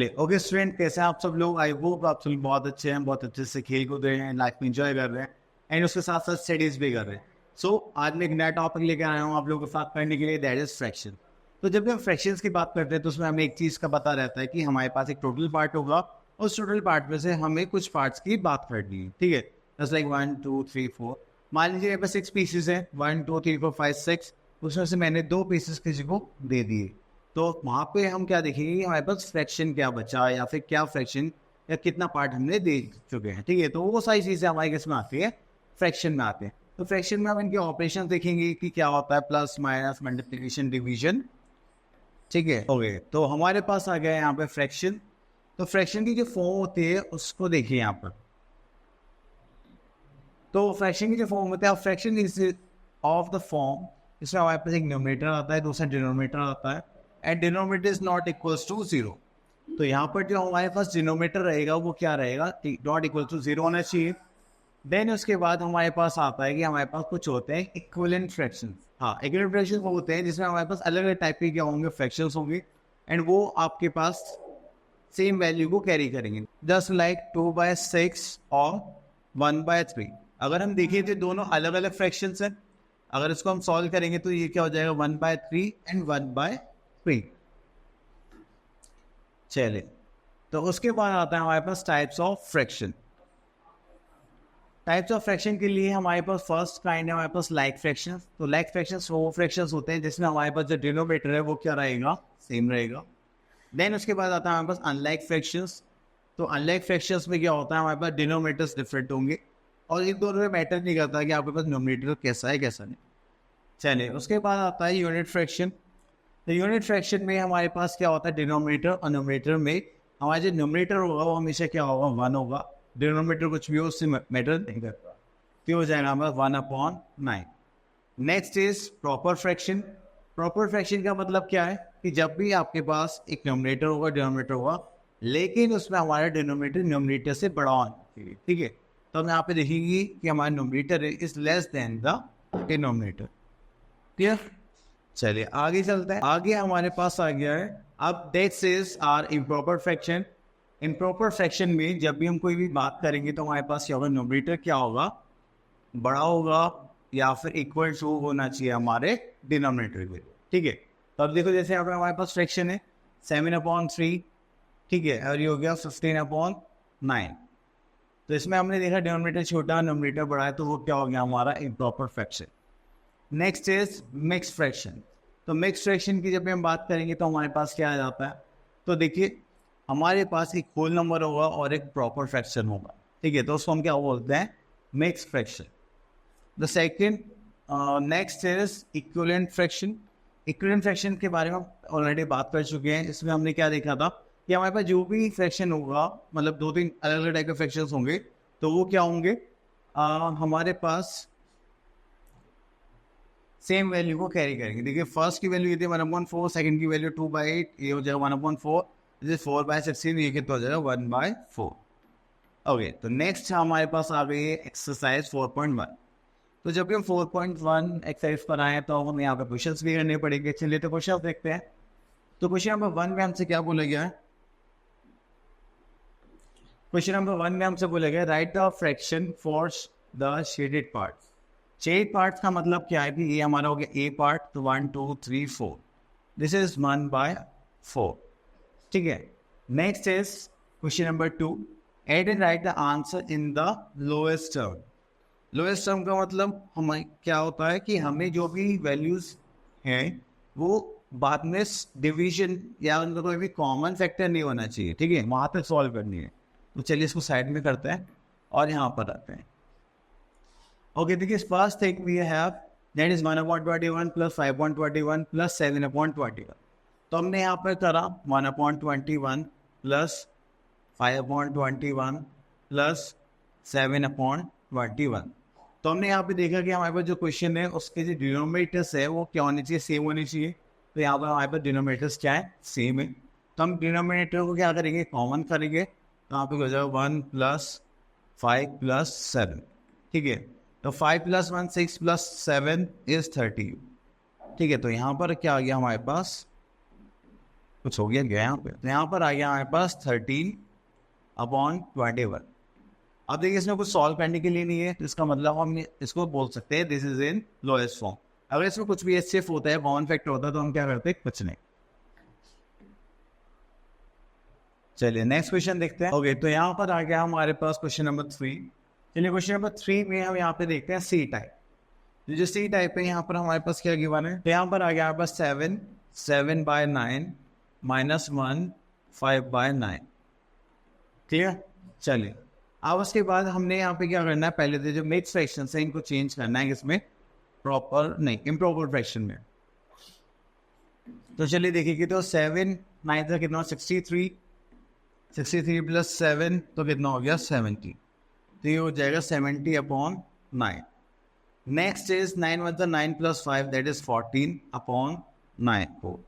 चलिए okay student, कैसे हैं आप सब लोग? आई होप आप सब बहुत अच्छे हैं, बहुत अच्छे से खेल कूद रहे हैं, लाइफ में इंजॉय कर रहे हैं एंड उसके साथ साथ स्टडीज भी कर रहे हैं। सो आज मैं एक नया टॉपिक लेकर आया हूँ आप लोगों के साथ करने के लिए, दैट इज फ्रैक्शन। तो जब भी हम फ्रैक्शंस की बात करते हैं तो उसमें हमें एक चीज़ का पता रहता है कि हमारे पास एक टोटल पार्ट होगा, उस टोटल पार्ट में से हमें कुछ पार्ट्स की बात करनी है। ठीक है, जस्ट लाइक 1 2 3 4। मान लीजिए मेरे पास 6 पीसेज हैं, 1 2 3 4 5 6। उसमें से मैंने 2 पीसेस किसी को दे दिए, तो वहाँ पे हम क्या देखेंगे कि हमारे पास फ्रैक्शन क्या बचा या फिर क्या फ्रैक्शन या कितना पार्ट हमने दे चुके हैं। ठीक है, तो वो सारी चीज़ें हमारे किस में आती है, फ्रैक्शन में आते हैं। तो फ्रैक्शन में हम इनके ऑपरेशन देखेंगे कि क्या होता है, प्लस माइनस मल्टीप्लिकेशन डिवीजन। ठीक है, ओके, तो हमारे पास आ गया यहाँ पे फ्रैक्शन। तो फ्रैक्शन की जो फॉर्म होती है उसको देखिए यहाँ पर। तो फ्रैक्शन की जो फॉर्म होता है, fraction is of the form, इसमें हमारे पास एक न्यूमरेटर आता है, दूसरा डिनोमिनेटर आता है and denominator is not equals to zero. तो यहाँ पर जो हमारे पास डिनोमिनेटर रहेगा वो क्या रहेगा, नॉट इक्वल टू जीरो होना चाहिए। देन उसके बाद हमारे पास आता है कि हमारे पास कुछ होते हैं इक्विवेलेंट फ्रैक्शन। हाँ, इक्विवेलेंट फ्रैक्शन वो होते हैं जिसमें हमारे पास अलग अलग टाइप के क्या होंगे, फ्रैक्शंस होंगे एंड वो आपके पास सेम वैल्यू को कैरी करेंगे, जस्ट लाइक 2/6 और 1/3। अगर हम देखें तो दोनों अलग अलग फ्रैक्शंस हैं, अगर इसको हम सॉल्व करेंगे तो ये क्या हो जाएगा, 1/3 एंड 1/3। चलिए, तो उसके बाद आता है हमारे पास types of fraction. Types of fraction के लिए हमारे पास फर्स्ट काइंड है हमारे पास लाइक फ्रैक्शन। तो लाइक फ्रैक्शन वो फ्रैक्शंस होते हैं जिसमें हमारे पास जो डिनोमिनेटर है वो क्या रहेगा, सेम रहेगा। देन उसके बाद आता है हमारे पास अनलाइक फ्रैक्शंस। तो अनलाइक फ्रैक्शंस में क्या होता है, हमारे पास डिनोमिनेटर्स डिफरेंट होंगे और इन दोनों में मैटर नहीं करता कि आपके पास डिनोमिनेटर कैसा है कैसा नहीं। चलिए, उसके बाद आता है यूनिट फ्रैक्शन। तो यूनिट फ्रैक्शन में हमारे पास क्या होता है, डिनोमिनेटर और न्यूमरेटर में हमारा जो न्यूमरेटर होगा वो हमेशा क्या होगा, 1 होगा। डिनोमिनेटर कुछ भी हो उससे मैटर नहीं करता, तो हो जाएगा हमारा 1/9। Next is proper fraction. Proper fraction का मतलब क्या है कि जब भी आपके पास एक न्यूमरेटर होगा, डिनोमिनेटर होगा, लेकिन उसमें हमारा डिनोमिनेटर न्यूमरेटर से बड़ा होना चाहिए। ठीक है, तो हम यहाँ पे देखेंगे कि हमारा numerator is less than the denominator. Clear? चलिए आगे चलते हैं। आगे हमारे पास आ गया है अब this is are improper fraction. Improper fraction में जब भी हम कोई भी बात करेंगे तो हमारे पास क्या होगा, न्यूमरेटर क्या होगा, बड़ा होगा या फिर इक्वल टू होना चाहिए हमारे डिनोमिनेटर के। ठीक है, तो अब देखो जैसे यहाँ पे हमारे पास फ्रैक्शन है 7/3। ठीक है, और ये हो गया 15/9। तो इसमें हमने देखा डिनोमिनेटर छोटा न्यूमरेटर बड़ा है, तो वो क्या हो गया हमारा improper fraction. Next is mix fraction. तो मिक्स फ्रैक्शन की जब हम बात करेंगे तो हमारे पास क्या आ जाता है, तो देखिए हमारे पास एक होल नंबर होगा और एक प्रॉपर फ्रैक्शन होगा। ठीक है, तो उसको हम क्या बोलते हैं, mix fraction. The second next is equivalent fraction. Equivalent fraction के बारे में ऑलरेडी बात कर चुके हैं। इसमें हमने क्या देखा था कि हमारे पास जो भी फ्रैक्शन होगा, मतलब 2-3 अलग अलग टाइप के फ्रैक्शन होंगे, तो वो क्या होंगे, हमारे पास सेम वैल्यू को कैरी करेंगे। देखिए फर्स्ट की वैल्यू ये थी 1/4, सेकंड की वैल्यू 2/8, ये हो जाएगा 1/4, जैसे 4/16, ये कितना हो जाएगा 1/4। ओके, तो नेक्स्ट हमारे पास आ गई है एक्सरसाइज 4.1। तो जब भी हम 4.1 एक्सरसाइज पर आए तो हम यहाँ पे क्वेश्चंस भी करने पड़ेंगे। चलिए तो क्वेश्चन देखते हैं। तो क्वेश्चन नंबर 1 में हमसे क्या बोला गया है, क्वेश्चन नंबर 1 में हमसे बोला गया right the fraction for the shaded parts. Shade parts का मतलब क्या है कि ये हमारा हो गया ए पार्ट, तो 1 2 3 4, दिस इज 1/4। ठीक है, next is question number 2, add and write the answer in the lowest term. Lowest term का मतलब हमें क्या होता है कि हमें जो भी वैल्यूज हैं वो बाद में डिवीजन या उनका कोई भी कॉमन फैक्टर नहीं होना चाहिए। ठीक है, वहाँ तक सॉल्व करनी है। तो चलिए इसको साइड में करते हैं और यहाँ पर आते हैं। Okay, देखिए first thing we have that is 1/21 plus 5/21 plus 7/21। तो हमने यहाँ पर करा 1/21 plus 5/21 plus 7/21। तो हमने यहाँ पे देखा कि हमारे पास जो क्वेश्चन है उसके जो डिनोमिनेटर्स है वो क्या होने चाहिए, सेम होने चाहिए। तो यहाँ पर हमारे पास डिनोमिनेटर्स क्या है, सेम है। तो हम डिनोमिनेटर को क्या करेंगे, कॉमन करेंगे। तो यहाँ पे हो जाएगा 1 + 5 + 7। ठीक है, तो 5 + 1 6 + 7 इज 30। ठीक है, तो यहाँ पर क्या आ गया हमारे पास कुछ हो गया यहाँ पे, तो यहाँ पर आ गया हमारे पास 13/21। अब देखिए इसमें कुछ सॉल्व करने के लिए नहीं है, तो इसका मतलब हम इसको बोल सकते हैं this is in lowest form. अगर इसमें कुछ भी एचसीएफ होता है, कॉमन फैक्टर होता है, तो हम क्या करते हैं, कुछ नहीं। चलिए नेक्स्ट क्वेश्चन देखते हैं। ओके, तो यहाँ पर आ गया हमारे पास क्वेश्चन नंबर 3। चलिए क्वेश्चन नंबर 3 में हम यहाँ पे देखते हैं सी टाइप। तो जो सी टाइप है, यहाँ पर हमारे पास क्या गिवन है, तो यहाँ पर आ गया हमारे पास 7/9 -1 5/9। क्लियर। चलिए अब उसके बाद हमने यहाँ पे क्या करना है, पहले तो जो मिक्स फ्रैक्शन है इनको चेंज करना है इसमें प्रॉपर नहीं, इम्प्रॉपर फ्रैक्शन में। तो चलिए देखिए कि तो 7/9 का कितना 63 + 7 तो कितना हो गया 70। तो ये हो जाएगा 70/9। Next is 9 × 9 + 5 that is 14/9।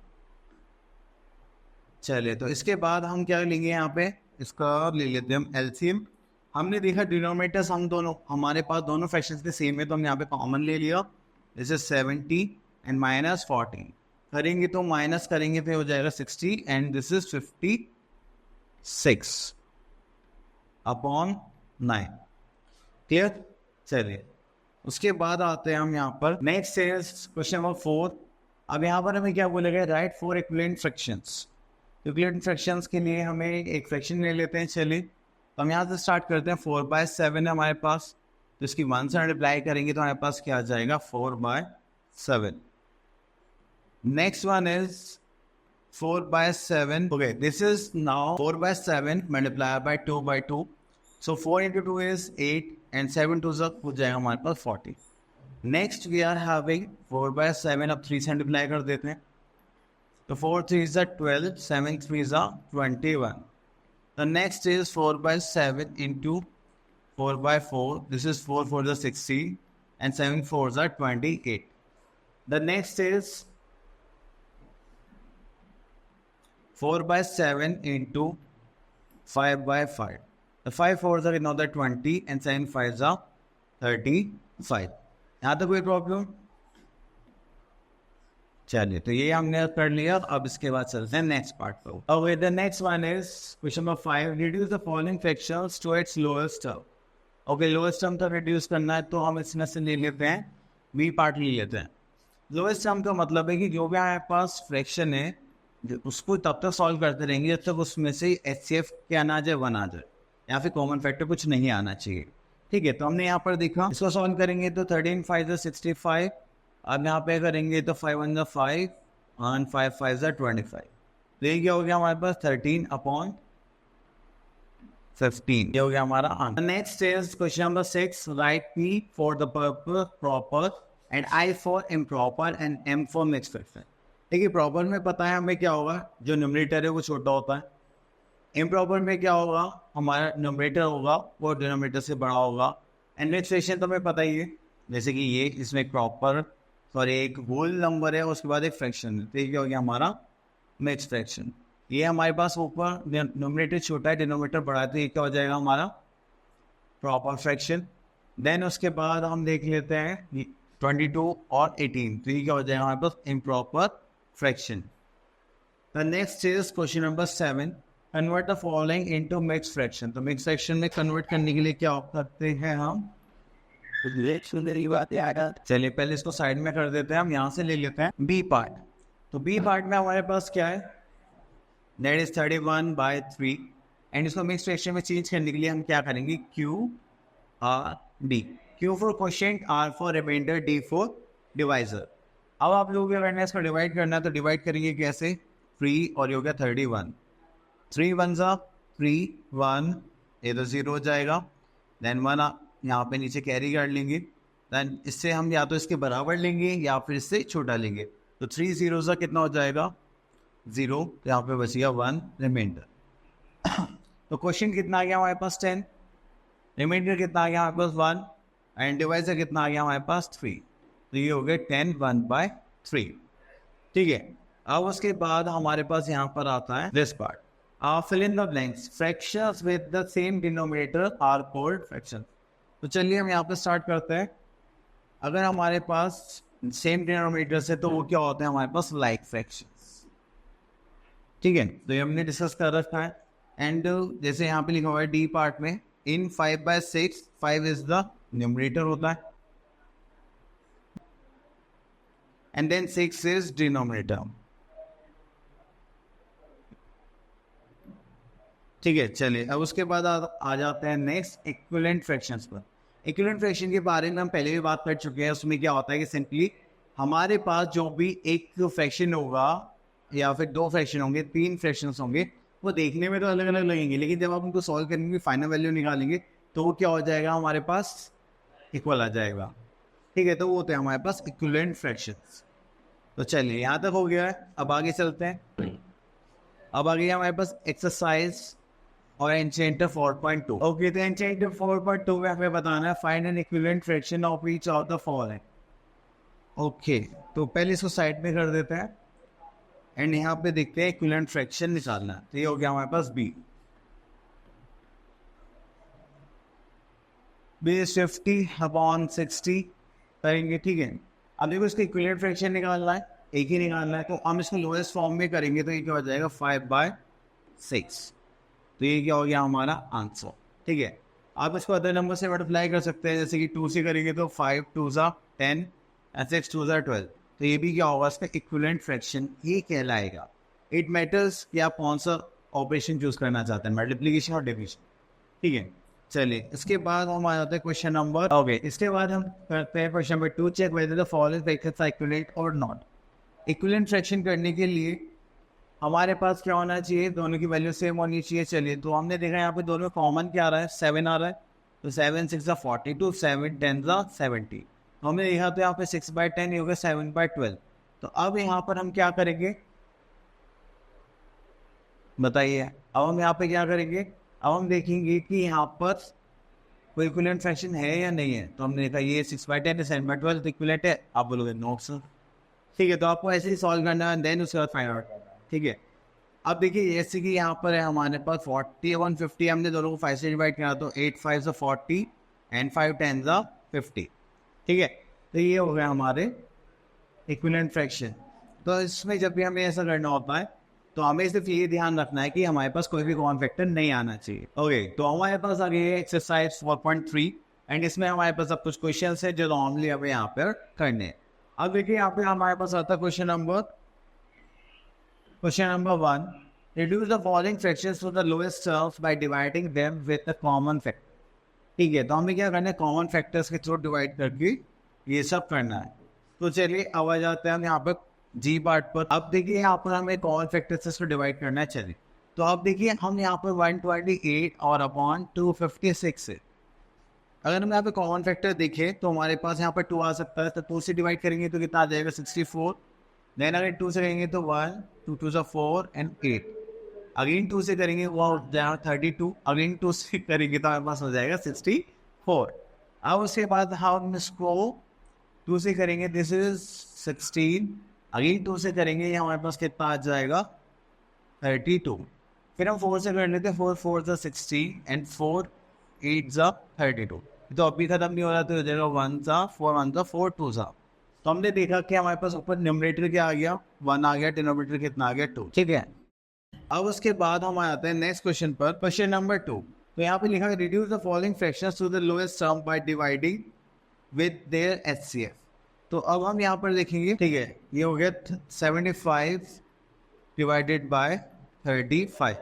चलिए तो इसके बाद हम क्या लेंगे, यहाँ पे इसका ले लेते हैं हम एलसीएम। हमने देखा डिनोमिनेटर्स हम दोनों हमारे पास दोनों फ्रैक्शंस के सेम है, तो हमने यहाँ पे कॉमन ले लिया। दिस इज 70 एंड -14 करेंगे तो माइनस करेंगे तो हो जाएगा 60 एंड दिस इज 56/9। क्लियर। चलिए उसके बाद आते हैं हम यहाँ पर नेक्स्ट इज क्वेश्चन नंबर 4। अब यहाँ पर हमें क्या बोलेगा, right 4 equivalent fractions. Equivalent fractions के लिए हमें एक फ्रैक्शन ले लेते हैं। चलिए तो हम यहाँ से स्टार्ट करते हैं। 4/7 है हमारे पास, तो इसकी 1 से मल्टीप्लाई करेंगे तो हमारे पास क्या आ जाएगा 4/7। Next one is 4/7। Okay, this is now 4/7 multiply by 2/2। So 4 × 2 is 8 and 7 2 हो जाएगा हमारे पास 40। नेक्स्ट वी आर हैविंग 4/7, अब 3 से मल्टीप्लाई कर देते हैं तो 4 3 12, 7 3 21। The next is 4/7 into 4/4. This is 4 4 60 and 7 4 28. The next is 4/7 into 5/5. The 5 4s are another 20 and 7 5s are 35. यहाँ तक कोई प्रॉब्लम? चलिए तो ये हमने कर लिया। अब इसके बाद चलते हैं नेक्स्ट पार्ट पर। Okay, the next one is question number 5। Reduce the following fractions to its lowest term. Okay, lowest term तक रिड्यूस करना है तो हम इसमें से ले लेते हैं बी पार्ट ले लेते हैं। लोएस्ट टर्म का मतलब है कि जो भी हमारे पास फ्रैक्शन है उसको तब तक सॉल्व करते रहेंगे जब तक उसमें से एचसीएफ क्या ना आ जाए, 1 आ जाए, या फिर कॉमन फैक्टर कुछ नहीं आना चाहिए। ठीक है, तो हमने यहाँ पर देखा इसको सॉल्व करेंगे तो 13 5 65। अब यहाँ पे करेंगे तो 5 1 5 और 5 5 25। तो ये क्या हो गया हमारे पास 13/15। ये हो गया हमारा answer. Next is question number 6। Right P for the proper and I for improper and M for mixed fraction. देखिए प्रॉपर में पता है हमें क्या होगा, जो न्यूमरेटर है वो छोटा होता है। इम्प्रॉपर में क्या होगा, हमारा न्यूमरेटर होगा वो डिनोमिनेटर से बड़ा होगा। एंड मिक्स्ड फ्रैक्शन तो हमें पता ही है, जैसे कि ये इसमें एक प्रॉपर और एक होल नंबर है, उसके बाद एक फ्रैक्शन है, तो ये क्या हो गया हमारा मिक्स्ड फ्रैक्शन। ये हमारे पास ऊपर डिनोमिनेटर छोटा है, डिनोमिनेटर बड़ा है, तो ये क्या हो जाएगा हमारा प्रॉपर फ्रैक्शन। देन उसके बाद हम देख लेते हैं 22 और 18, तो ये क्या हो जाएगा हमारे पास improper fraction. The next is question number 7। Convert the following into mixed fraction. तो मिक्स्ड फ्रैक्शन में कन्वर्ट करने के लिए क्या करते हैं हम, चलिए पहले इसको साइड में कर देते हैं। हम यहाँ से ले लेते हैं बी पार्ट। तो बी पार्ट में हमारे पास क्या है, दैट इज 31/3 एंड इसको मिक्स्ड फ्रैक्शन में चेंज करने के लिए हम क्या करेंगे, QRD। Q for quotient, R for remainder, D for divisor. अब आप लोगों को अगर इसको डिवाइड करना है तो डिवाइड करेंगे कैसे, 3 और ये हो गया 31। 3 1 3 1, ये तो 0 हो जाएगा। देन 1 यहाँ पे नीचे कैरी कर लेंगे। देन इससे हम या तो इसके बराबर लेंगे या फिर इससे छोटा लेंगे। तो 3 0 कितना हो जाएगा 0, तो यहाँ पे बच गया 1 रिमाइंडर। तो क्वेश्चन कितना आ गया हमारे पास 10, रिमाइंडर कितना आ गया हमारे पास 1 एंड डिवाइजर कितना आ गया हमारे पास 3। तो ये हो गया 10 1/3। ठीक है, अब उसके बाद हमारे पास यहाँ पर आता है this part, fill in the blanks. Fractions with the same denominator are called fractions. तो चलिए हम यहाँ पे स्टार्ट करते हैं। अगर हमारे पास सेम डिनोमिनेटर है तो वो क्या होते हैं हमारे पास लाइक फ्रैक्शंस। ठीक है, तो ये हमने डिस्कस कर रखा है। एंड जैसे यहाँ पे लिखा हुआ है डी पार्ट में, इन 5/6 5 इज द न्यूमरेटर होता है एंड देन 6 इज डिनोमिनेटर। ठीक है, चलिए अब उसके बाद आ जाते हैं नेक्स्ट इक्विवेलेंट फ्रैक्शंस पर। इक्विवेलेंट फ्रैक्शन के बारे में हम पहले भी बात कर चुके हैं। उसमें क्या होता है कि सिंपली हमारे पास जो भी एक फ्रैक्शन होगा या फिर दो फ्रैक्शन होंगे, तीन फ्रैक्शंस होंगे, वो देखने में तो अलग अलग लगेंगे, लेकिन जब आप उनको सॉल्व करेंगे, फाइनल वैल्यू निकालेंगे, तो वो क्या हो जाएगा, हमारे पास इक्वल आ जाएगा। ठीक है, तो वो होते हैं हमारे पास इक्विवेलेंट फ्रैक्शंस। तो चलिए यहाँ तक हो गया है, अब आगे चलते हैं। अब आगे हमारे पास एक्सरसाइज और एनचेंटर 4.2। ओके, तो एनचेंटर 4.2 में हमें बताना है find N equivalent fraction of each of the following. Okay, तो पहले इसको साइड में कर देते हैं एंड यहाँ पे देखते हैं इक्विवेलेंट फ्रैक्शन निकालना है। तो ये हो गया हमारे पास बी इज 50/60 करेंगे। ठीक है, अब देखो इसका इक्विवेलेंट फ्रैक्शन निकालना है, एक ही निकालना है, तो हम इसको लोएस्ट फॉर्म में करेंगे तो ये क्या हो जाएगा 5/6। तो ये क्या हो गया हमारा आंसर। ठीक है, आप इसको अदर नंबर से मल्टीप्लाई कर सकते हैं, जैसे कि 2 से करेंगे तो 5 2 ज़ा 10 एंड 6 2 ज़ा 12। तो ये भी क्या होगा, इसका इक्विवेलेंट फ्रैक्शन ही कहलाएगा। इट मैटर्स कि आप कौन सा ऑपरेशन चूज करना चाहते हैं, मल्टीप्लिकेशन और डिवीजन। ठीक है, चलिए इसके बाद हम आ जाते हैं क्वेश्चन नंबर, ओके, इसके बाद हम करते हैं question number 2, check whether the following fractions are equivalent और नॉट। इक्विवेलेंट फ्रैक्शन करने के लिए हमारे पास क्या होना चाहिए, दोनों की वैल्यू सेम होनी चाहिए। चलिए, तो हमने देखा यहाँ पे दोनों में कॉमन क्या आ रहा है, 7 आ रहा है, तो 7 6 42, 7 10 70। तो हमने देखा तो यहाँ पे 6/10 ये हो गया 7/12। तो अब यहाँ पर हम क्या करेंगे बताइए, अब हम यहाँ पे क्या करेंगे, अब हम देखेंगे कि यहाँ पर कोई इक्विवेलेंट फ्रैक्शन है या नहीं है। तो हमने देखा ये 6/10 7/12 तो इक्विवेलेंट है, आप बोलोगे नो सर। ठीक है, तो आपको ऐसे ही सॉल्व करना है, देन उसके बाद फाइंड आउट करना है। ठीक है, अब देखिए जैसे कि यहाँ पर है हमारे पास 40 150, हमने दोनों को 5 से डिवाइड किया, तो 8 5 40 एंड 5 10 50। ठीक है, तो ये हो गया हमारे इक्विवेलेंट फ्रैक्शन। तो इसमें जब भी हमें ऐसा करना होता है तो हमें सिर्फ ये ध्यान रखना है कि हमारे पास कोई भी कॉमन फैक्टर नहीं आना चाहिए। ओके, तो हमारे पास आ गई है एक्सरसाइज 4.3 एंड इसमें हमारे पास अब कुछ क्वेश्चन है जो नॉर्मली हमें यहाँ पर करने हैं। अब देखिए यहाँ पे हमारे पास आता है question number 1, reduce the following fractions to the lowest terms by dividing them with a common factor। ठीक है, तो हमें क्या करना है, कॉमन फैक्टर्स के थ्रू डिवाइड करके ये सब करना है। तो चलिए अब आ जाते हैं हम यहाँ पर जी पार्ट पर। अब देखिए यहाँ पर हमें कॉमन फैक्टर्स से डिवाइड करना है। चलिए, तो अब देखिए हम यहाँ पर 128 और अपॉन 256 है। अगर हम यहाँ पे कॉमन फैक्टर देखें तो हमारे पास यहाँ पर 2 आ सकता है, तो 2 से डिवाइड करेंगे तो कितना आ जाएगा 64। देन अगर 2 से करेंगे तो 1 2 2 4 एंड 8। अगेन 2 से करेंगे वो हो जाएगा 32। अगेन 2 से करेंगे तो हमारे पास हो जाएगा 64। अब उसके बाद हम इसको 2 से करेंगे, दिस इज 16। अगेन 2 से करेंगे, ये हमारे पास कितना आ जाएगा 32। फिर हम 4 से कर लेते हैं, 4 4 60 एंड 4 8 32। तो अभी खत्म नहीं हो रहा, तो हो जाएगा 1 4 1 4 2 तो हमने देखा कि हमारे पास ऊपर न्यूमरेटर क्या आ गया 1 आ गया, डिनोमिनेटर कितना आ गया 2। ठीक है, अब उसके बाद हम आते हैं नेक्स्ट क्वेश्चन पर, क्वेश्चन नंबर 2। तो यहाँ पे लिखा है reduce the following fractions to the lowest term by dividing with their HCF. तो अब हम यहाँ पर देखेंगे, ठीक है, ये हो गया 75 डिवाइडेड बाय 35।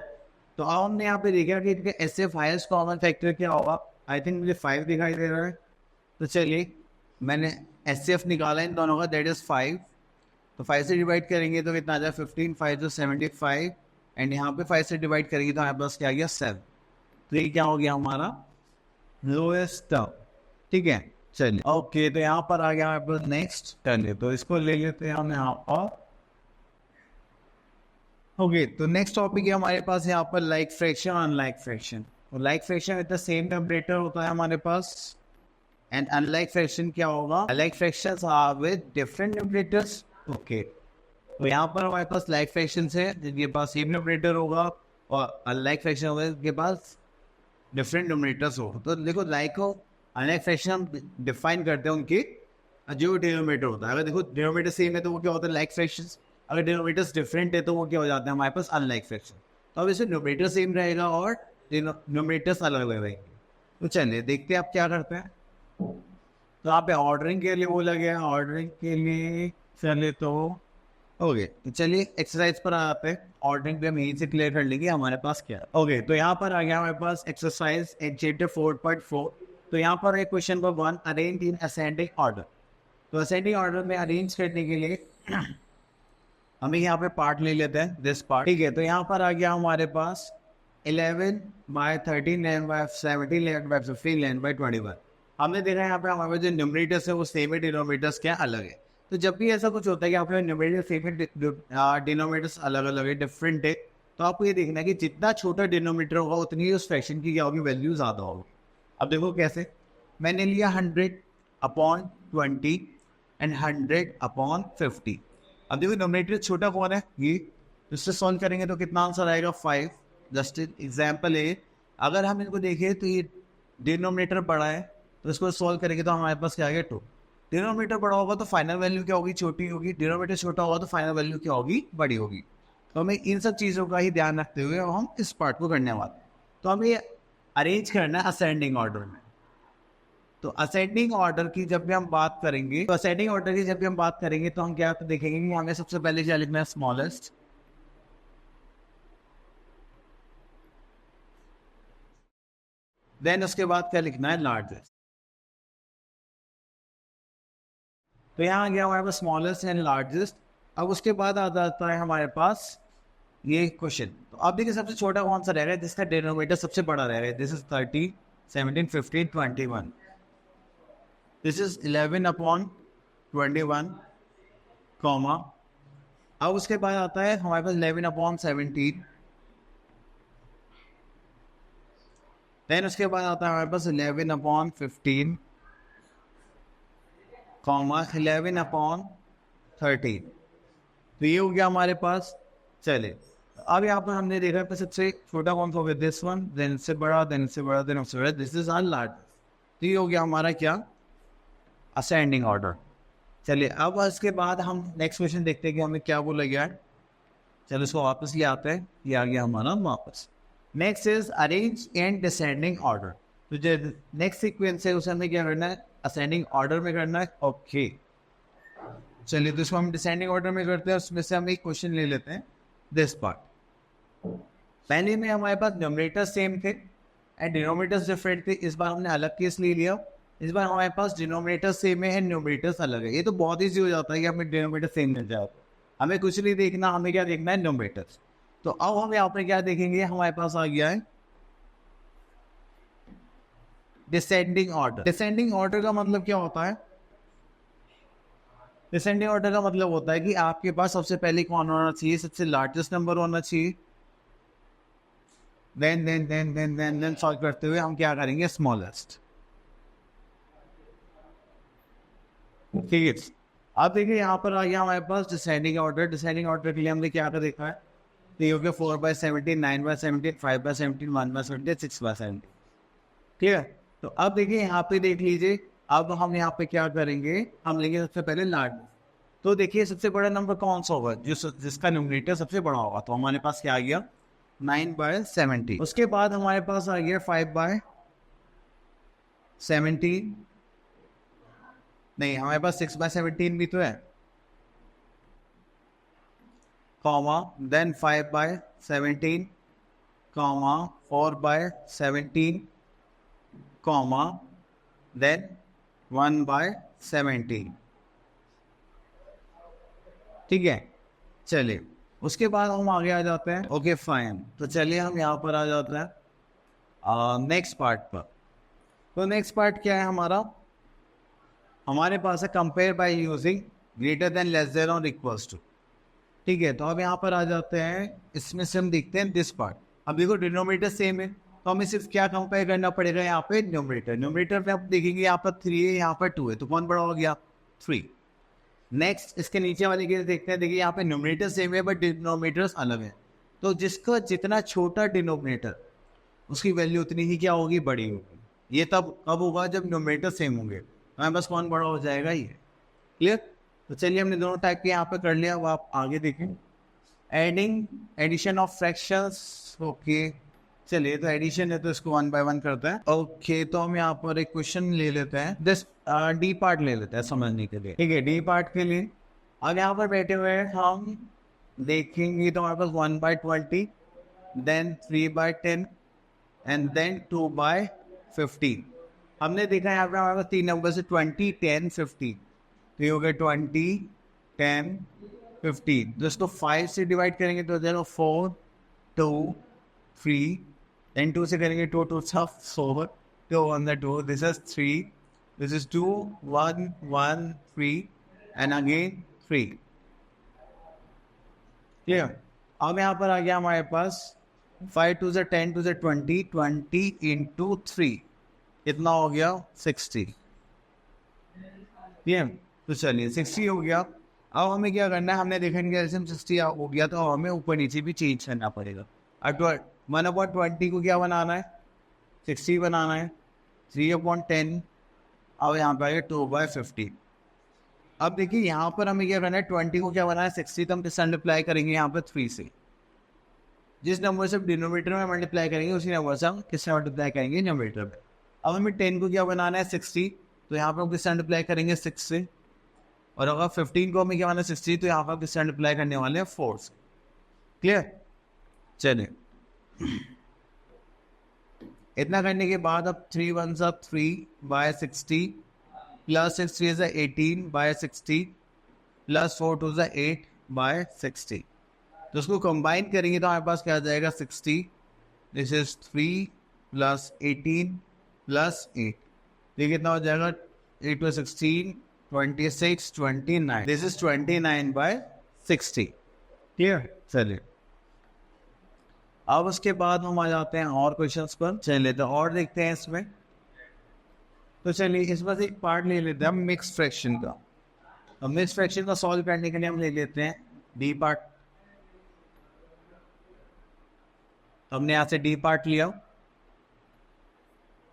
तो अब हमने यहाँ पे देखा कि इनके एचसीएफ हाईएस्ट कॉमन फैक्टर क्या होगा। आई थिंक मुझे 5 दिखाई दे रहा है, तो चलिए मैंने एचसीएफ निकाला इन दोनों का, दैट इज 5। तो 5 से डिवाइड करेंगे तो कितना आ जाए 15 5 75 एंड यहाँ पे 5 से डिवाइड करेंगे तो हमारे पास क्या आ गया 7। तो ये क्या हो गया हमारा लोएस्ट टर्म। ठीक है, चलिए ओके, तो यहाँ पर आ गया हमारे पास नेक्स्ट। चलिए तो इसको ले लेते हैं हम यहाँ पर। ओके, तो नेक्स्ट टॉपिक है हमारे पास यहाँ पर लाइक फ्रैक्शन अनलाइक फ्रैक्शन। तो like fraction with the same temperature होता है हमारे पास, एंड अनलाइक फ्रैक्शन क्या होगा, unlike fractions are with different temperatures. Okay, तो यहाँ पर हमारे पास लाइक फ्रैक्शंस है जिनके पास सेम न्यूमरेटर होगा, और अनलाइक फ्रैक्शन होगा जिनके पास डिफरेंट न्यूमरेटर्स हो। तो देखो लाइक को अनलाइक फ्रैक्शन हम डिफाइन करते हैं उनके जो डिनोमिनेटर होता है। अगर देखो डिनोमिनेटर सेम है तो वो क्या होता है लाइक फ्रैक्शंस, अगर डिनोमिनेटर्स डिफरेंट है तो वो क्या हो जाता है हमारे पास अनलाइक फ्रैक्शन। तो अब इसमें न्यूमरेटर सेम रहेगा और न्यूमरेटर्स अलग अलग रहेंगे। तो चलिए देखते हैं आप क्या करते हैं। तो यहाँ पे ऑर्डरिंग के लिए बोला गया, ऑर्डरिंग के लिए चलिए तो ओके, तो चलिए एक्सरसाइज पर आते हैं। ऑर्डरिंग पे हम यहीं से क्लियर कर लेंगे हमारे पास क्या है। ओके, तो यहाँ पर आ गया हमारे पास एक्सरसाइज एन चैप्टर 4.4। तो यहाँ पर है question number 1, arrange in ascending order. तो असेंडिंग ऑर्डर में अरेंज करने के लिए हमें यहाँ पे पार्ट ले लेते हैं, दिस पार्ट। ठीक है, तो यहाँ पर आ गया हमारे पास 11/13 11/17 11/15 11/21। हमने देखा यहाँ पे हमारे जो न्यूमरेटर्स है वो सेम है, डिनोमिनेटर्स क्या अलग है। तो जब भी ऐसा कुछ होता है कि आपके न्यूमरेटर सेम है, डिनोमिनेटर्स अलग अलग है, डिफरेंट है, तो आपको ये देखना है कि जितना छोटा डिनोमिनेटर होगा उतनी उस फ्रैक्शन की क्या होगी, वैल्यू ज़्यादा होगी। अब देखो कैसे, मैंने लिया 100/20 एंड 100/50। अब देखो डिनोमिनेटर छोटा कौन है, ये, इससे सॉल्व करेंगे तो कितना आंसर आएगा 5। जस्ट एग्जाम्पल है, अगर हम इनको देखें तो ये डिनोमिनेटर बड़ा है तो इसको सॉल्व करेंगे तो हमारे पास क्या आ गया 2। डिनोमिनेटर बड़ा होगा तो फाइनल वैल्यू क्या होगी, छोटी होगी। डिनोमिनेटर छोटा होगा तो फाइनल वैल्यू क्या होगी, बड़ी होगी। तो हमें इन सब चीज़ों का ही ध्यान रखते हुए हम इस पार्ट को करने वाले हैं। तो हमें ये अरेंज करना है असेंडिंग ऑर्डर में। तो असेंडिंग ऑर्डर की जब भी हम बात करेंगे तो असेंडिंग ऑर्डर की जब भी हम बात करेंगे तो हम क्या देखेंगे कि हमें सबसे पहले क्या लिखना है, स्मॉलेस्ट, देन उसके बाद क्या लिखना है, लार्जेस्ट। तो यहाँ आ गया हमारे पास स्मॉलेस्ट एंड लार्जेस्ट। अब उसके बाद आ जाता है हमारे पास ये क्वेश्चन। तो अब देखिए सबसे छोटा कौन सा रहेगा जिसका डिनोमिनेटर सबसे बड़ा रहेगा। This is 30 17 15 21। This is 11/21 comma. अब उसके बाद आता है हमारे पास 11/17। देन उसके बाद आता है हमारे पास 11/15 कॉमा 11/13। तो ये हो गया हमारे पास। चले अब यहाँ पर हमने देखा है सबसे छोटा कौन सा हो गया, दिस वन, देन से बड़ा, देन से बड़ा, देन उससे बड़ा, दिस इज आर लार्ज। तो ये हो गया हमारा क्या, असेंडिंग ऑर्डर। चलिए अब इसके बाद हम नेक्स्ट क्वेश्चन देखते हैं कि हमें क्या बोला गया है। चलो इसको वापस ले आते हैं, ये आ गया हमारा वापस। Next is arrange and descending order. तो जो नेक्स्ट सीक्वेंस है उसे हमें क्या करना है, असेंडिंग ऑर्डर में करना है। ओके, चलिए तो इसको हम डिसेंडिंग ऑर्डर में करते हैं। उसमें से हम एक क्वेश्चन ले लेते हैं, दिस पार्ट। पहले में हमारे पास न्यूमरेटर सेम थे एंड डिनोमिनेटर्स डिफरेंट थे। इस बार हमने अलग केस ले लिया। इस बार हमारे पास डिनोमिनेटर सेम है, न्यूमरेटर्स अलग है। ये तो बहुत ईजी हो जाता है कि हमें डिनोमिनेटर सेम मिल जाए, हमें कुछ नहीं देखना, हमें क्या देखना है, न्यूमरेटर्स। तो अब हम यहाँ पे क्या देखेंगे, हमारे पास आ गया है डिसेंडिंग ऑर्डर। डिसेंडिंग ऑर्डर का मतलब क्या होता है, डिसेंडिंग ऑर्डर का मतलब होता है कि आपके पास सबसे पहले कौन होना चाहिए, सबसे लार्जेस्ट नंबर होना चाहिए। देन सॉल्व करते हुए हम क्या करेंगे, स्मॉलेस्ट। ठीक है, अब देखिए यहाँ पर आ गया हमारे पास डिसेंडिंग ऑर्डर। डिसेंडिंग ऑर्डर के लिए हमने क्या देखा है, तो ये हो गया 4/17 9/17 5/17 1/17 6/17। ठीक है, तो अब देखिए यहाँ पे देख लीजिए, अब हम यहाँ पे क्या करेंगे, हम लेंगे सबसे पहले लार्ज। तो देखिए सबसे बड़ा नंबर कौन सा होगा, जिसका न्यूमरेटर सबसे बड़ा होगा। तो हमारे पास क्या आ गया, 9/17। उसके बाद हमारे पास आ गया 5/17। नहीं, हमारे पास 6/17 भी तो है, comma, then 5/17 comma 4/17 comma, then 1/17। ठीक है, चलिए उसके बाद हम आगे आ जाते हैं। ओके फाइन, तो चलिए हम यहाँ पर आ जाते हैं नेक्स्ट पार्ट पर। तो नेक्स्ट पार्ट क्या है हमारा, हमारे पास है compare by using greater than less than और इक्वल्स टू। ठीक है, तो अब यहाँ पर आ जाते हैं, इसमें से हम देखते हैं दिस पार्ट। अब देखो डिनोमिनेटर सेम है तो हमें सिर्फ क्या कंपेयर करना पड़ेगा, यहाँ पे न्यूमरेटर। न्यूमरेटर पे आप देखेंगे यहाँ पर 3 है, यहाँ पर 2 है, तो कौन बड़ा हो गया, 3। नेक्स्ट इसके नीचे वाले केस देखते हैं। देखिए यहाँ पे न्यूमरेटर सेम है बट डिनोमिनेटर्स अलग है। तो जिसका जितना छोटा डिनोमिनेटर उसकी वैल्यू उतनी ही क्या होगी, बड़ी होगी। ये तब कब होगा, जब न्यूमरेटर सेम होंगे। हमारे पास कौन बड़ा हो जाएगा, ये। क्लियर। तो चलिए हमने दोनों टाइप के यहाँ पे कर लिया, अब आप आगे देखें। एडिशन ऑफ फ्रैक्शंस, ओके चलिए तो एडिशन है तो इसको 1 by 1 करते हैं। ओके तो हम यहाँ पर एक क्वेश्चन ले लेते हैं, दिस डी पार्ट ले लेते हैं समझने के लिए, ठीक है। डी पार्ट के लिए अब यहाँ पर बैठे हुए हैं हम देखेंगे तो हमारे पास 1 by 20, then 3 by 10 and then 2 by 15। हमने देखा यहाँ पे हमारे पास 3 नंबर से 20, 10, 15, तो ये हो गया 20, 10, 15। तो इसको 5 से डिवाइड करेंगे तो हो जाएगा 4, 2, 3, then 2 से करेंगे 2, 2 सब 4, 2 on the 2, this is 3, this is 2, 1, 1, 3 and again 3, clear। अब यहाँ पर आ गया हमारे पास 5 2 से 10, 2 से 20, 20 into 3 कितना हो गया 60, ये तो चलिए 60 हो गया। अब हमें क्या करना है, हमने देखा कि एल्सियम 60 हो गया तो हमें ऊपर नीचे भी चेंज करना पड़ेगा। अब 1/20 को क्या बनाना है 60 बनाना है, 3/10 अब यहाँ पे आ गया 2/50। अब देखिए यहाँ पर हमें क्या करना है 20 को क्या बनाना है 60, तो हम किस मल्टीप्लाई करेंगे यहाँ पे 3 से, जिस नंबर से डिनोमिनेटर में मल्टीप्लाई करेंगे उसी नंबर से हम किससे मल्टीप्लाई करेंगे न्यूमरेटर में। अब हमें 10 को क्या बनाना है 60, तो यहाँ पर हम किससे मल्टीप्लाई करेंगे 6 से, और अगर 15 को हमें क्या बनाना है 60, तो यहाँ पर हम किससे मल्टीप्लाई करने वाले हैं 4 से, क्लियर। चलिए इतना करने के बाद अब 3 1 3/60 प्लस 6 3 18/60 प्लस 4 2 8/60, तो उसको कंबाइन करेंगे तो हमारे पास क्या आ जाएगा 60, दिस इज 3 प्लस 18 प्लस 8, ये कितना हो जाएगा 8 + 16 26 29, दिस इज 29/60, क्लियर। चलिए अब उसके बाद हम आ जाते हैं और क्वेश्चंस पर, चलिए तो और देखते हैं इसमें। तो चलिए इस बार एक पार्ट ले लेते हैं हम मिक्स फ्रैक्शन का। अब मिक्स फ्रैक्शन का सॉल्व करने के लिए हम ले लेते हैं डी पार्ट। हमने यहाँ से डी पार्ट लिया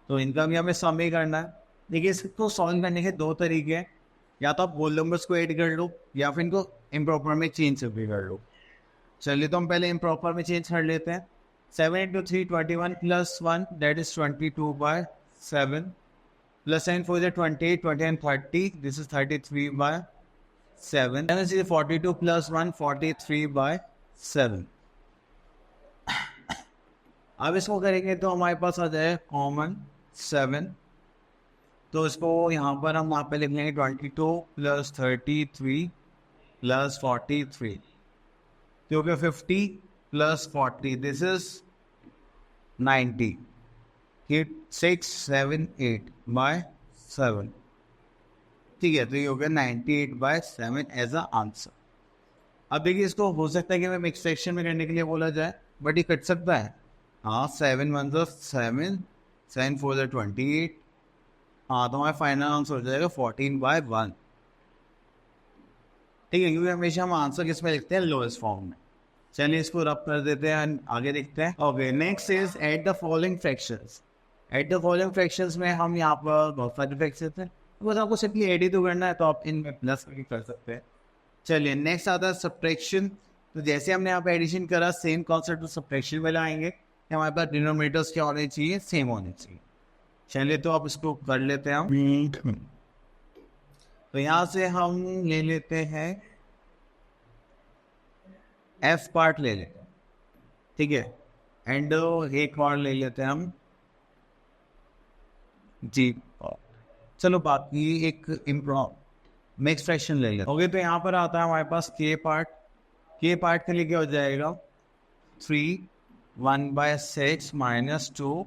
तो इनका भी हमें सम ही करना है। देखिए इसको सॉल्व करने के दो तरीके हैं, या तो आप होल नंबर्स को ऐड कर लो या फिर इनको इम्प्रॉपर में चेंज भी कर लो। चलिए तो हम पहले इम्प्रॉपर में चेंज कर लेते हैं। 7 × 3 21 + 1 that is 22/7 plus 7 4 is 28 20 and 30, this is 33/7, 7 is 42 + 1 43/7। अब इसको करेंगे तो हमारे पास आ जाए कॉमन 7, तो इसको यहाँ पर हम वहाँ पे लिख लेंगे 22 + 33 + 43, तो 50 + 40, दिस इज 90, 6 7 8/7, ठीक है। तो ये हो गया 98/7 एज अ आंसर। अब देखिए इसको हो सकता है कि मैं मिक्स फ्रैक्शन में करने के लिए बोला जाए, बट ये कट सकता है। हाँ 7 1 7, 7 4 28, हाँ तो हमारा फाइनल आंसर हो जाएगा 14/1, ठीक है, क्योंकि हमेशा हम आंसर किस में लिखते हैं लोएस्ट फॉर्म में। चलिए इसको रब कर देते हैं, आगे देखते हैं। Okay next is at the following fractions. At the following fractions में हम यहाँ पर बहुत सारे फ्रैक्शंस हैं, बस आपको सिंपली एड ही तो करना है, तो आप इनमें प्लस करके कर सकते हैं। चलिए नेक्स्ट आता है सब्ट्रैक्शन। तो जैसे हमने यहाँ पे एडिशन करा सेम कॉन्सेप्ट सब्ट्रैक्शन में लाएंगे, हमारे पास डिनोमिनेटर्स क्या होने चाहिए सेम होने चाहिए। चलिए तो आप इसको कर लेते हैं हम। तो यहाँ से हम ले लेते हैं एफ पार्ट ले लेते हैं, ठीक है, एंड एक और ले लेते हैं हम जी। चलो बाकी एक इम्प्रॉव मिक्स फ्रैक्शन ले लेते हैं। ओके तो यहाँ पर आता है हमारे पास के पार्ट। के पार्ट के लिए क्या हो जाएगा 3 1/6 - 2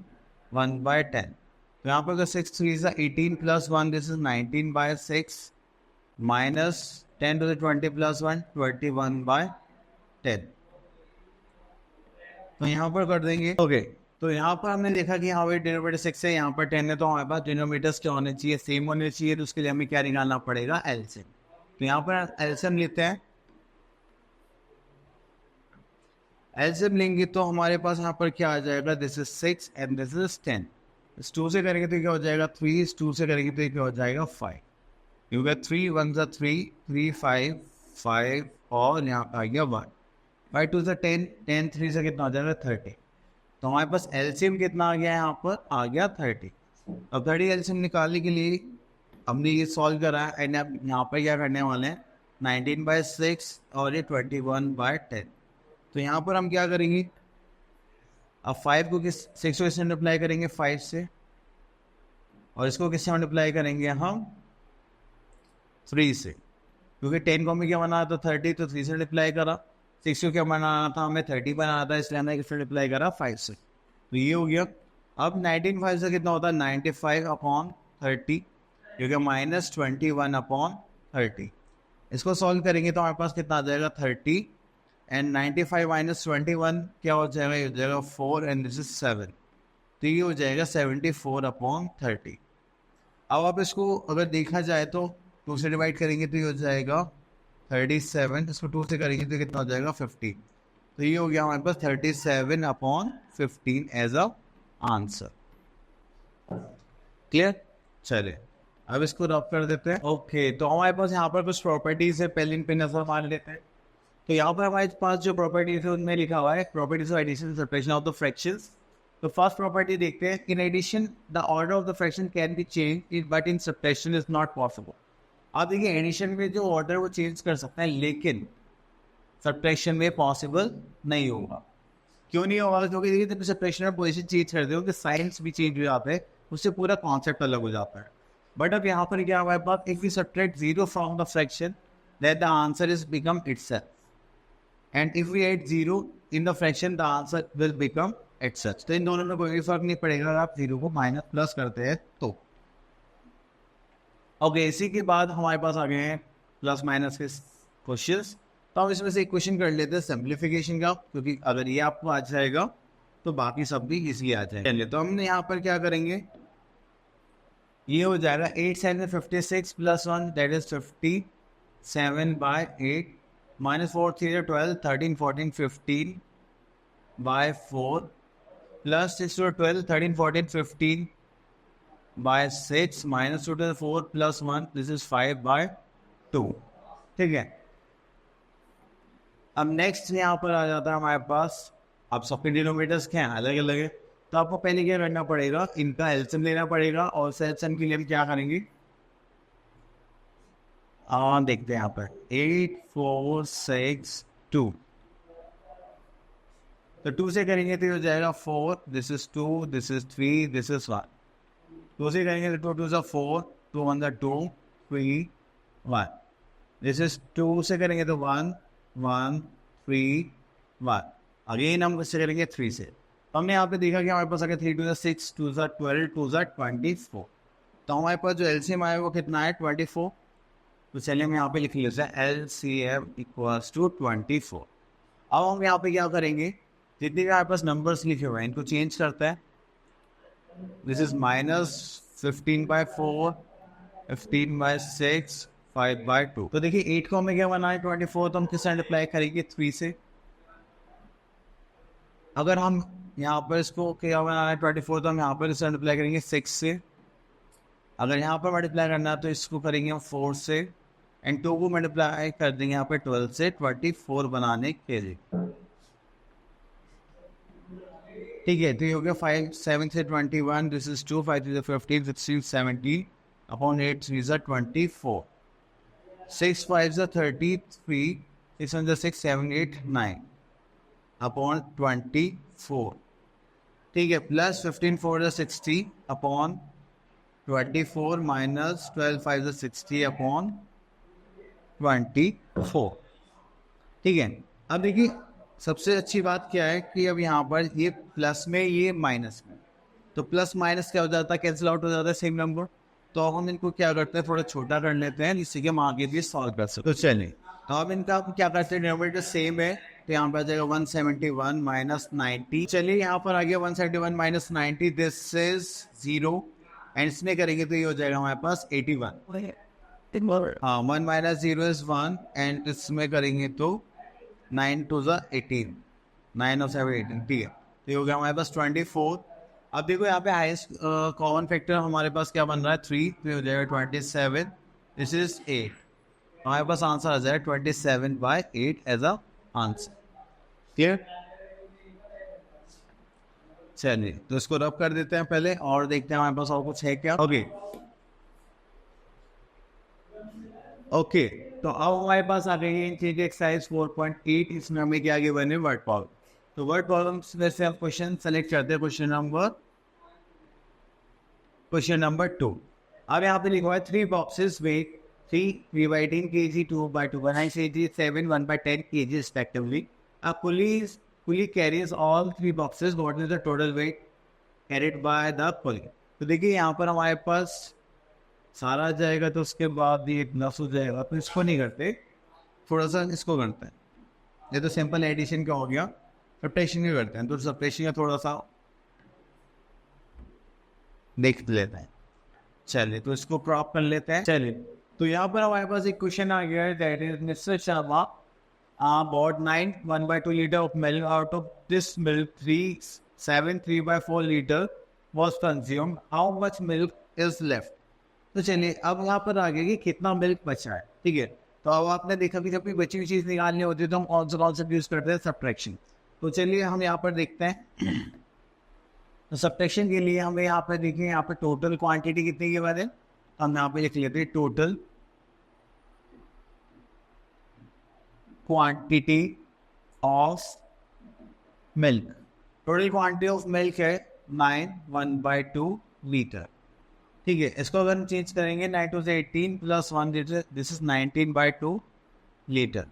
1/10। तो यहाँ पर 6 3 is 18 + 1, this is 19/6 minus 10 to the 20 + 1 21/10। तो यहाँ पर कर देंगे। ओके तो यहाँ पर हमने देखा कि यहाँ पर डिनोमिनेटर 6 है, यहाँ पर 10 है, तो हमारे पास डिनोमिनेटर्स क्या होने चाहिए सेम होने चाहिए। तो उसके लिए हमें क्या निकालना पड़ेगा एलसीएम। तो यहाँ पर एलसीएम लेते हैं। एलसीएम लेंगे तो हमारे पास यहाँ पर क्या आ जाएगा, this is 6 and this is 10। इस 2 से करेंगे तो क्या हो जाएगा 3, इस 2 से करेंगे तो क्या हो जाएगा 5। क्योंकि 3 1 सा 3 3 5 5 और यहाँ पे आ गया 1 5 2 सा 10 10 3 से कितना हो जाएगा 30। तो हमारे पास एलसीएम कितना आ गया है, यहाँ पर आ गया 30। अब 30 एलसीएम निकालने के लिए हमने ये सॉल्व करा है एंड अब यहाँ पर क्या करने वाले हैं 19/6 और ये 21/10। तो यहाँ पर हम क्या करेंगे, अब 5 को 6 को इससे मल्टीप्लाई करेंगे 5 से, और इसको किससे मल्टीप्लाई करेंगे हम 3 से, क्योंकि 10 को हमें क्या बनाना था 30, तो 3 से मल्टीप्लाई करा। 6 को क्या बनाना था हमें 30 बनाना था, इसलिए हमने किससे मल्टीप्लाई करा 5 से। तो ये हो गया। अब 19 5 से कितना होता है 95/30, क्योंकि -21/30। इसको सॉल्व करेंगे तो हमारे पास कितना आ जाएगा 30 एंड 95 - 21 क्या हो जाएगा, ये हो जाएगा 4 एंड दिस इज 7। तो ये हो जाएगा 74/30। अब आप इसको अगर देखा जाए तो 2 से डिवाइड करेंगे तो ये हो जाएगा 37, इसको 2 से करेंगे तो कितना हो जाएगा 15। तो ये हो गया हमारे पास 37/15 एज अ आंसर। क्लियर? चले अब इसको रब कर देते हैं। ओके, तो हमारे पास यहाँ पर कुछ प्रॉपर्टीज है, पहले इन पे नजर मार लेते हैं। तो यहाँ पर हमारे पास जो प्रॉपर्टीज है उनमें लिखा हुआ है properties of addition subtraction of the fractions. तो फर्स्ट प्रॉपर्टी देखते हैं, in addition the order of the fraction can be change but in subtraction is not possible. आप देखिए एडिशन में जो ऑर्डर वो चेंज कर सकते हैं, लेकिन सब्ट्रैक्शन में पॉसिबल नहीं होगा। क्यों नहीं होगा? क्योंकि देखिए जब सब्ट्रैक्शन में पोजीशन चेंज करते हो तो साइंस भी चेंज हो जाता है, उससे पूरा कॉन्सेप्ट अलग हो जाता है। बट अब यहाँ पर क्या हुआ है, if we subtract 0 from the fraction then the answer is become itself, and if we add 0 in the fraction the answer will become itself। तो इन दोनों में कोई फर्क नहीं पड़ेगा अगर आप 0 को माइनस प्लस करते हैं तो। ओके, इसी के बाद हमारे पास आ गए हैं प्लस माइनस के क्वेश्चंस। तो हम इसमें से एक क्वेश्चन कर लेते हैं सिंप्लीफिकेशन का, क्योंकि अगर ये आपको आ जाएगा तो बाकी सब भी इजीली आ जाएंगे। तो हमने यहाँ पर क्या करेंगे, ये हो जाएगा 8 7 56 plus 1 that is 57/8 -4 3 12 13 14 15/4 plus 6 12 13 14 15/6 -2 to 4 plus 1 this is 5/2। ठीक है, अब नेक्स्ट यहाँ पर आ जाता है हमारे पास, अब सबके डिनोमिनेटर्स क्या हैं अलग अलग है, तो आपको पहले क्या करना पड़ेगा, इनका एलसीएम लेना पड़ेगा, और एलसीएम के लिए हम क्या करेंगे देखते हैं यहाँ पर 8 4 6 2। तो 2 से करेंगे तो हो जाएगा 4, this is 2 this is 3 this is 1। 2 से करेंगे तो 2 2 4 2 1 2 3 1। दिस इज 2 से करेंगे तो 1 1 3 1। अगेन हम इससे करेंगे 3 से। तो हमने यहाँ पे देखा कि हमारे पास अगर 3 2 6 2 12 2 24। तो हमारे पास जो एलसीएम आया वो कितना है 24। तो चलिए हम यहाँ पे लिख लेते हैं LCM = 24। अब हम यहाँ पे क्या करेंगे, जितने भी हमारे पास नंबर्स लिखे हुए हैं इनको चेंज करते हैं। This is -15/4 15/6 5/2। तो देखिए 8 को हमें क्या बनाना है 24, तो हम किस मल्टीप्लाई करेंगे 3 से। अगर हम यहाँ पर इसको क्या बनाना है 24, तो हम यहाँ पर इसे मल्टीप्लाई करेंगे 6 से। अगर यहाँ पर मल्टीप्लाई करना है तो इसको करेंगे हम 4 से, एंड 2 को मल्टीप्लाई कर देंगे यहाँ पे 12 से 24 बनाने के लिए। ठीक है, तो ये हो गया 5 7 से 21 दिस इज 2 5 3 15 16 17 अपॉन 8 3 24 6 5 33 6 1 6 7 8 9 अपॉन 24। ठीक है, प्लस 15 4 60 अपॉन 24 माइनस 12 5 60 अपॉन 24। ठीक है, अब देखिए सबसे अच्छी बात क्या है कि अब यहाँ पर ये प्लस में ये माइनस में, तो प्लस माइनस क्या हो जाता है कैंसिल आउट हो जाता है सेम नंबर। तो अब हम इनको क्या करते हैं थोड़ा छोटा कर लेते हैं जिससे कि हम आगे भी सॉल्व कर सकते। तो चलिए तो अब इनका क्या करते हैं, डिनोमिनेटर सेम है तो यहाँ पर आ जाएगा 171 माइनस 90। चलिए यहाँ पर आ गया 171 माइनस 90 दिस इज 0, एंड इसमें करेंगे तो ये हो जाएगा हमारे पास 81। हाँ 1 माइनस 0 इज 1, एंड इसमें करेंगे तो 9 2 18 9 और 7 18। ठीक है, तो ये हो गया हमारे पास 24। अब देखो यहाँ पे हाईएस्ट कॉमन फैक्टर हमारे पास क्या बन रहा है 3, तो ये हो जाएगा 27 दिस इज 8, हमारे पास आंसर आ जाए 27/8 एज अ आंसर। क्लियर? चलिए तो इसको रब कर देते हैं पहले और देखते हैं हमारे पास और कुछ है क्या। ओके तो अब हमारे पास आ गई है इंटीग्रल एक्सरसाइज 4.8। इसमें हमें क्या आगे बने वर्ड प्रॉब्लम। तो वर्ड प्रॉब्लम्स में से हम क्वेश्चन सेलेक्ट करते हैं। Question number 2। अब यहाँ पे लिखा हुआ है 3 boxes wait 3 kg, 2/2 kg, 7 1/10 kg respectively. A pulley carries all 3 boxes. What is the total weight carried by the pulley? तो देखिए यहाँ पर हमारे पास सारा जाएगा तो उसके बाद ये प्लस हो जाएगा, तो इसको नहीं करते, थोड़ा सा इसको करते हैं। ये तो सिंपल एडिशन का हो गया, सब्ट्रैक्शन का करते हैं। तो सब्ट्रैक्शन का थोड़ा सा देख लेते हैं। चलिए तो इसको क्रॉप कर लेते हैं। चलिए तो यहाँ पर हमारे पास एक क्वेश्चन आ गया है, that is mister Sharma bought 1/2 liter of milk. Out of this milk 3/4 liter was consumed. How much milk is left? तो चलिए अब यहाँ पर आ गया कि कितना मिल्क बचा है। ठीक है, तो अब आपने देखा कि जब भी बची हुई चीज़ निकालनी होती है तो हम कौन सा कॉन्सेप्ट यूज़ करते हैं, सब्ट्रैक्शन। तो चलिए हम यहाँ पर देखते हैं। तो सब्ट्रैक्शन के लिए हमें यहाँ पर देखिए, यहाँ पर टोटल क्वांटिटी कितनी के बाद है, हम यहाँ पे लिख लेते हैं total quantity of milk. Total quantity of milk है 1/2 लीटर। ठीक है, इसको अगर हम चेंज करेंगे 9 to 18 + 1 litre, this is 19/2 litre.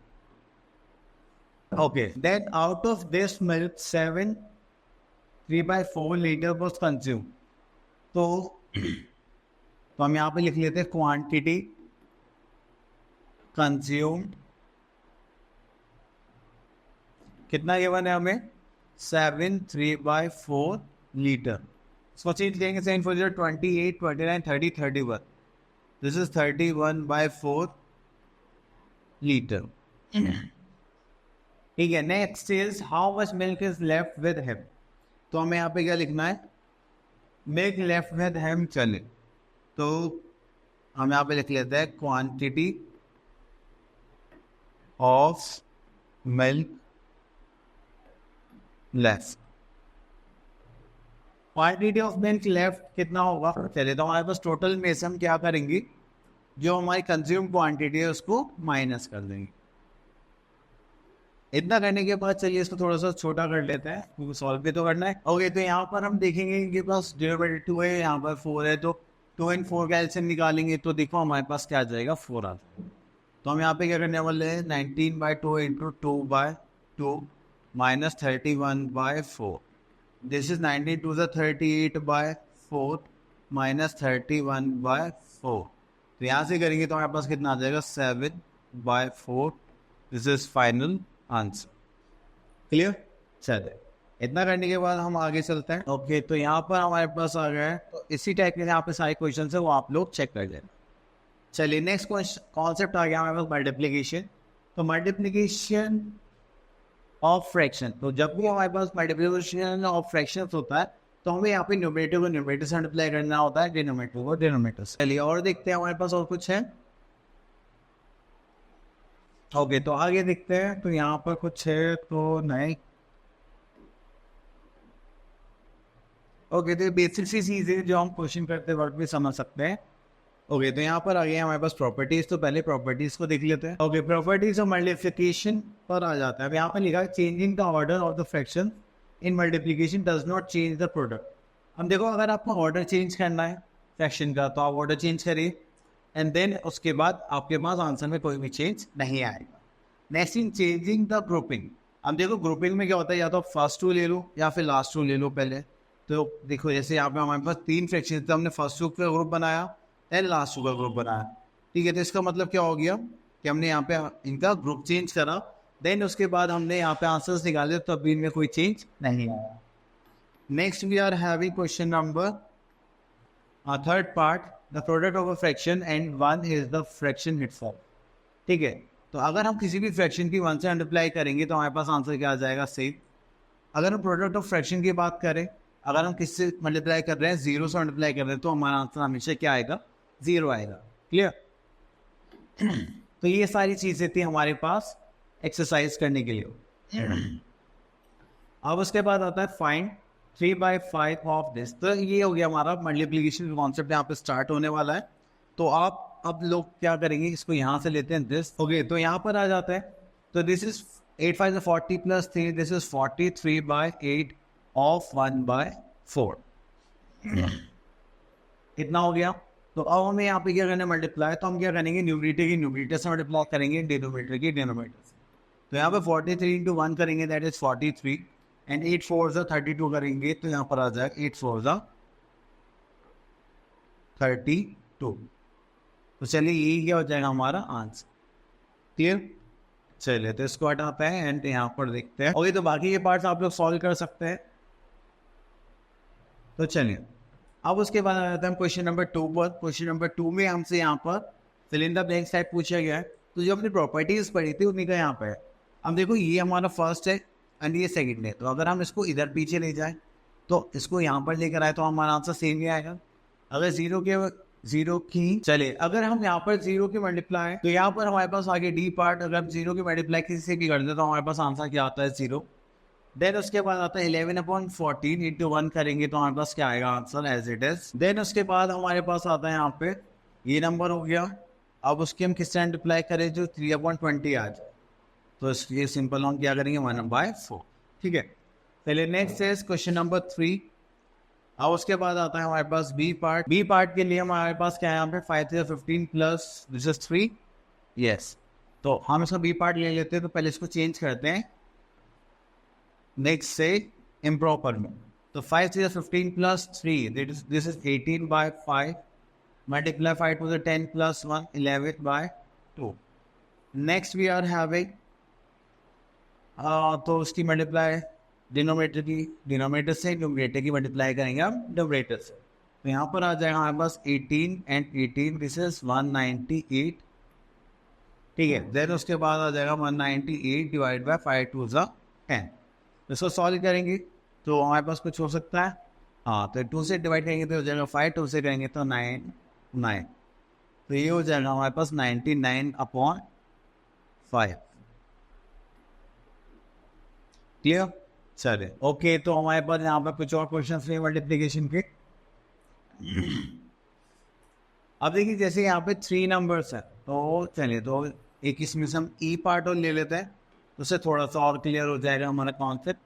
Okay, then out of this milk 3/4 litre was consume. तो हम यहाँ पे लिख लेते हैं क्वांटिटी कंज्यूम्ड, कितना गिवन है हमें 3/4 लीटर। इसको चेंज करेंगे 7 4 0 28 29 30 31, दिस इज 31/4 लीटर। ठीक है, next is how much milk is left with him. तो हमें यहाँ पे क्या लिखना है, मिल्क लेफ्ट विद हिम। चले तो हम यहाँ पे लिख लेते हैं quantity of milk left. Quantity of milk left कितना होगा, चलिए तो हमारे पास टोटल में से हम क्या करेंगे, जो हमारी कंज्यूम क्वांटिटी है उसको माइनस कर देंगे। इतना करने के बाद चलिए इसको थोड़ा सा छोटा कर लेते हैं क्योंकि सॉल्व भी तो करना है। ओके, तो यहाँ पर हम देखेंगे इनके पास डिनोमिनेटर 2 है, यहाँ पर 4 है, तो 2 and 4 का एलसीएम निकालेंगे तो देखो हमारे पास क्या आ जाएगा, 4 आ जाएगा। तो हम यहाँ पे क्या करने वाले हैं, 19/2 × 2/2 - 31/4, दिस इज 92 = 38/4 - 31/4। तो यहाँ से करेंगे तो हमारे पास कितना आ जाएगा, 7/4। This is final answer. Clear? चलिए इतना करने के बाद हम आगे चलते हैं। ओके, तो यहाँ पर हमारे पास आ गया है, तो इसी टाइप के यहाँ पे सारे क्वेश्चन है वो आप लोग चेक कर लेना। चलिए नेक्स्ट कॉन्सेप्ट आ गया हमारे पास मल्टीप्लीकेशन। तो मल्टीप्लीकेशन ऑफ फ्रैक्शन, तो जब भी हमारे पास मल्टीप्लीकेशन ऑफ फ्रैक्शन होता है तो हमें यहाँ पे न्यूमरेटर को न्यूमरेटर से मल्टीप्लाई करना होता है, डिनोमिनेटर को डिनोमिनेटर से। चलिए और देखते हैं हमारे पास और कुछ है। ओके, तो आगे देखते हैं। तो यहाँ पर कुछ है तो नहीं। ओके, तो बेसिक सी चीज़ें जो हम क्वेश्चन करते वक्त भी समझ सकते हैं। ओके, तो यहाँ पर आ गया हमारे पास प्रॉपर्टीज। तो पहले प्रॉपर्टीज को देख लेते हैं। ओके, प्रॉपर्टीज ऑफ मल्टीप्लिकेशन पर आ जाता है। अब यहाँ पर लिखा है changing the order of the fraction in multiplication does not change the product. हम देखो, अगर आपको ऑर्डर चेंज करना है फ्रैक्शन का तो आप ऑर्डर चेंज करिए एंड देन उसके बाद आपके पास आंसर में कोई भी चेंज नहीं आएगा। Next in changing the grouping. अब देखो ग्रुपिंग में क्या होता है, या तो फर्स्ट 2 ले लो या फिर लास्ट 2 ले लो पहले। तो देखो जैसे यहाँ पे हमारे पास 3 फ्रैक्शन थे, हमने फर्स्ट 2 का ग्रुप बनाया एंड लास्ट 2 का ग्रुप बनाया। ठीक है, तो इसका मतलब क्या हो गया कि हमने यहाँ पे इनका ग्रुप चेंज करा, देन उसके बाद हमने यहाँ पे आंसर्स निकाले तो अभी इनमें कोई चेंज नहीं आया। Next we are having question number third part, the product of a fraction and 1 is the fraction itself. ठीक है, तो अगर हम किसी भी फ्रैक्शन की 1 से मल्टीप्लाई करेंगे तो हमारे पास आंसर क्या आ जाएगा, सेम। अगर हम प्रोडक्ट ऑफ फ्रैक्शन की बात करें, अगर हम किससे मल्टीप्लाई कर रहे हैं, 0 से मल्टीप्लाई कर रहे हैं, तो हमारा आंसर हमेशा क्या आएगा, 0 आएगा। क्लियर? तो ये सारी चीजें थी हमारे पास एक्सरसाइज करने के लिए। अब उसके बाद आता है फाइंड 3/5 ऑफ दिस। तो ये हो गया हमारा मल्टीप्लीकेशन का कॉन्सेप्ट यहाँ पे स्टार्ट होने वाला है। तो आप अब लोग क्या करेंगे, इसको यहाँ से लेते हैं दिस। ओके, तो यहाँ पर आ जाता है। तो this is 8 5 40 plus 3, this is 43/8 of 1/4। इतना हो गया। तो अब हमें यहाँ पे क्या करना है, मल्टीप्लाई। तो हम क्या करेंगे, न्यूमरेटर की न्यूमरेटर से मल्टीप्लाई करेंगे, डिनोमिनेटर की डिनोमिनेटर से। तो यहाँ पे 43 इंटू 1 करेंगे, दैट इज 43, एंड 8 4 32 करेंगे, तो यहाँ पर आ जाएगा 8 4 32। तो चलिए यही क्या हो जाएगा हमारा आंसर। क्लियर? चलिए तो इसको हटाते हैं एंड यहाँ पर देखते हैं। ओके, तो बाकी ये पार्ट्स आप लोग सॉल्व कर सकते हैं। तो चलिए अब उसके बाद आ जाता है क्वेश्चन नंबर 2 पर। क्वेश्चन नंबर 2 में हमसे यहाँ पर fill in the blanks type पूछा गया है। तो जो अपनी प्रॉपर्टीज पढ़ी थी उन्हीं का यहाँ पे है। अब देखो ये हमारा फर्स्ट है एंड ये सेकंड है। तो अगर हम इसको इधर पीछे ले जाएं तो इसको यहाँ पर लेकर आए तो हमारा आंसर सेम ही आएगा। अगर जीरो की चले, अगर हम यहाँ पर जीरो की मल्टीप्लाई, तो यहाँ पर हमारे पास आगे डी पार्ट, अगर हम जीरो की मल्टीप्लाई किसी से भी कर दे तो हमारे पास आंसर क्या आता है, 0। देन उसके बाद आता है 11/14 इंटू 1 करेंगे तो हमारे पास क्या आएगा answer as it is. Then उसके बाद हमारे पास आता है यहाँ पे ये नंबर हो गया। अब उसके हम किस तरह मल्टीप्लाई करें, जो 3/20 आ जाए। तो ये सिंपल हम क्या करेंगे, 1/4। ठीक है, पहले नेक्स्ट है क्वेश्चन नंबर 3। अब उसके बाद आता है हमारे पास बी पार्ट। बी पार्ट के लिए हमारे पास क्या है यहाँ पे 5 3 15 प्लस दिस इज 3। यस, तो हम इसका बी पार्ट ले लेते हैं। तो पहले इसको चेंज करते हैं नेक्स्ट से इम्प्रॉपर में। तो 5 3 15 plus 3, this is 18/5 multiply 5 to the 10 plus 1 11/2। Next we are having तो उसकी मल्टीप्लाई डिनोमिनेटर से न्यूमरेटर की मल्टीप्लाई करेंगे हम न्यूमरेटर से। तो यहाँ पर आ जाएगा हमारे पास 18 एंड 18, दिस इज 198। ठीक है, देन उसके बाद आ जाएगा 198 डिवाइड बाय 5 2 10। इसको सॉल्व करेंगे तो हमारे पास कुछ हो सकता है। हाँ, तो 2 से डिवाइड करेंगे तो हो जाएगा 5, 2 से करेंगे तो 9। तो ये हो जाएगा हमारे पास 99/5। क्लियर? चले ओके, तो हमारे पास यहाँ पर कुछ और क्वेश्चन हैं मल्टीप्लिकेशन के। अब देखिए जैसे यहाँ पे 3 नंबर्स है, तो चलिए तो एक इसमें से हम ई पार्ट और ले लेते हैं, तो उससे थोड़ा सा और क्लियर हो जाएगा हमारा कॉन्सेप्ट।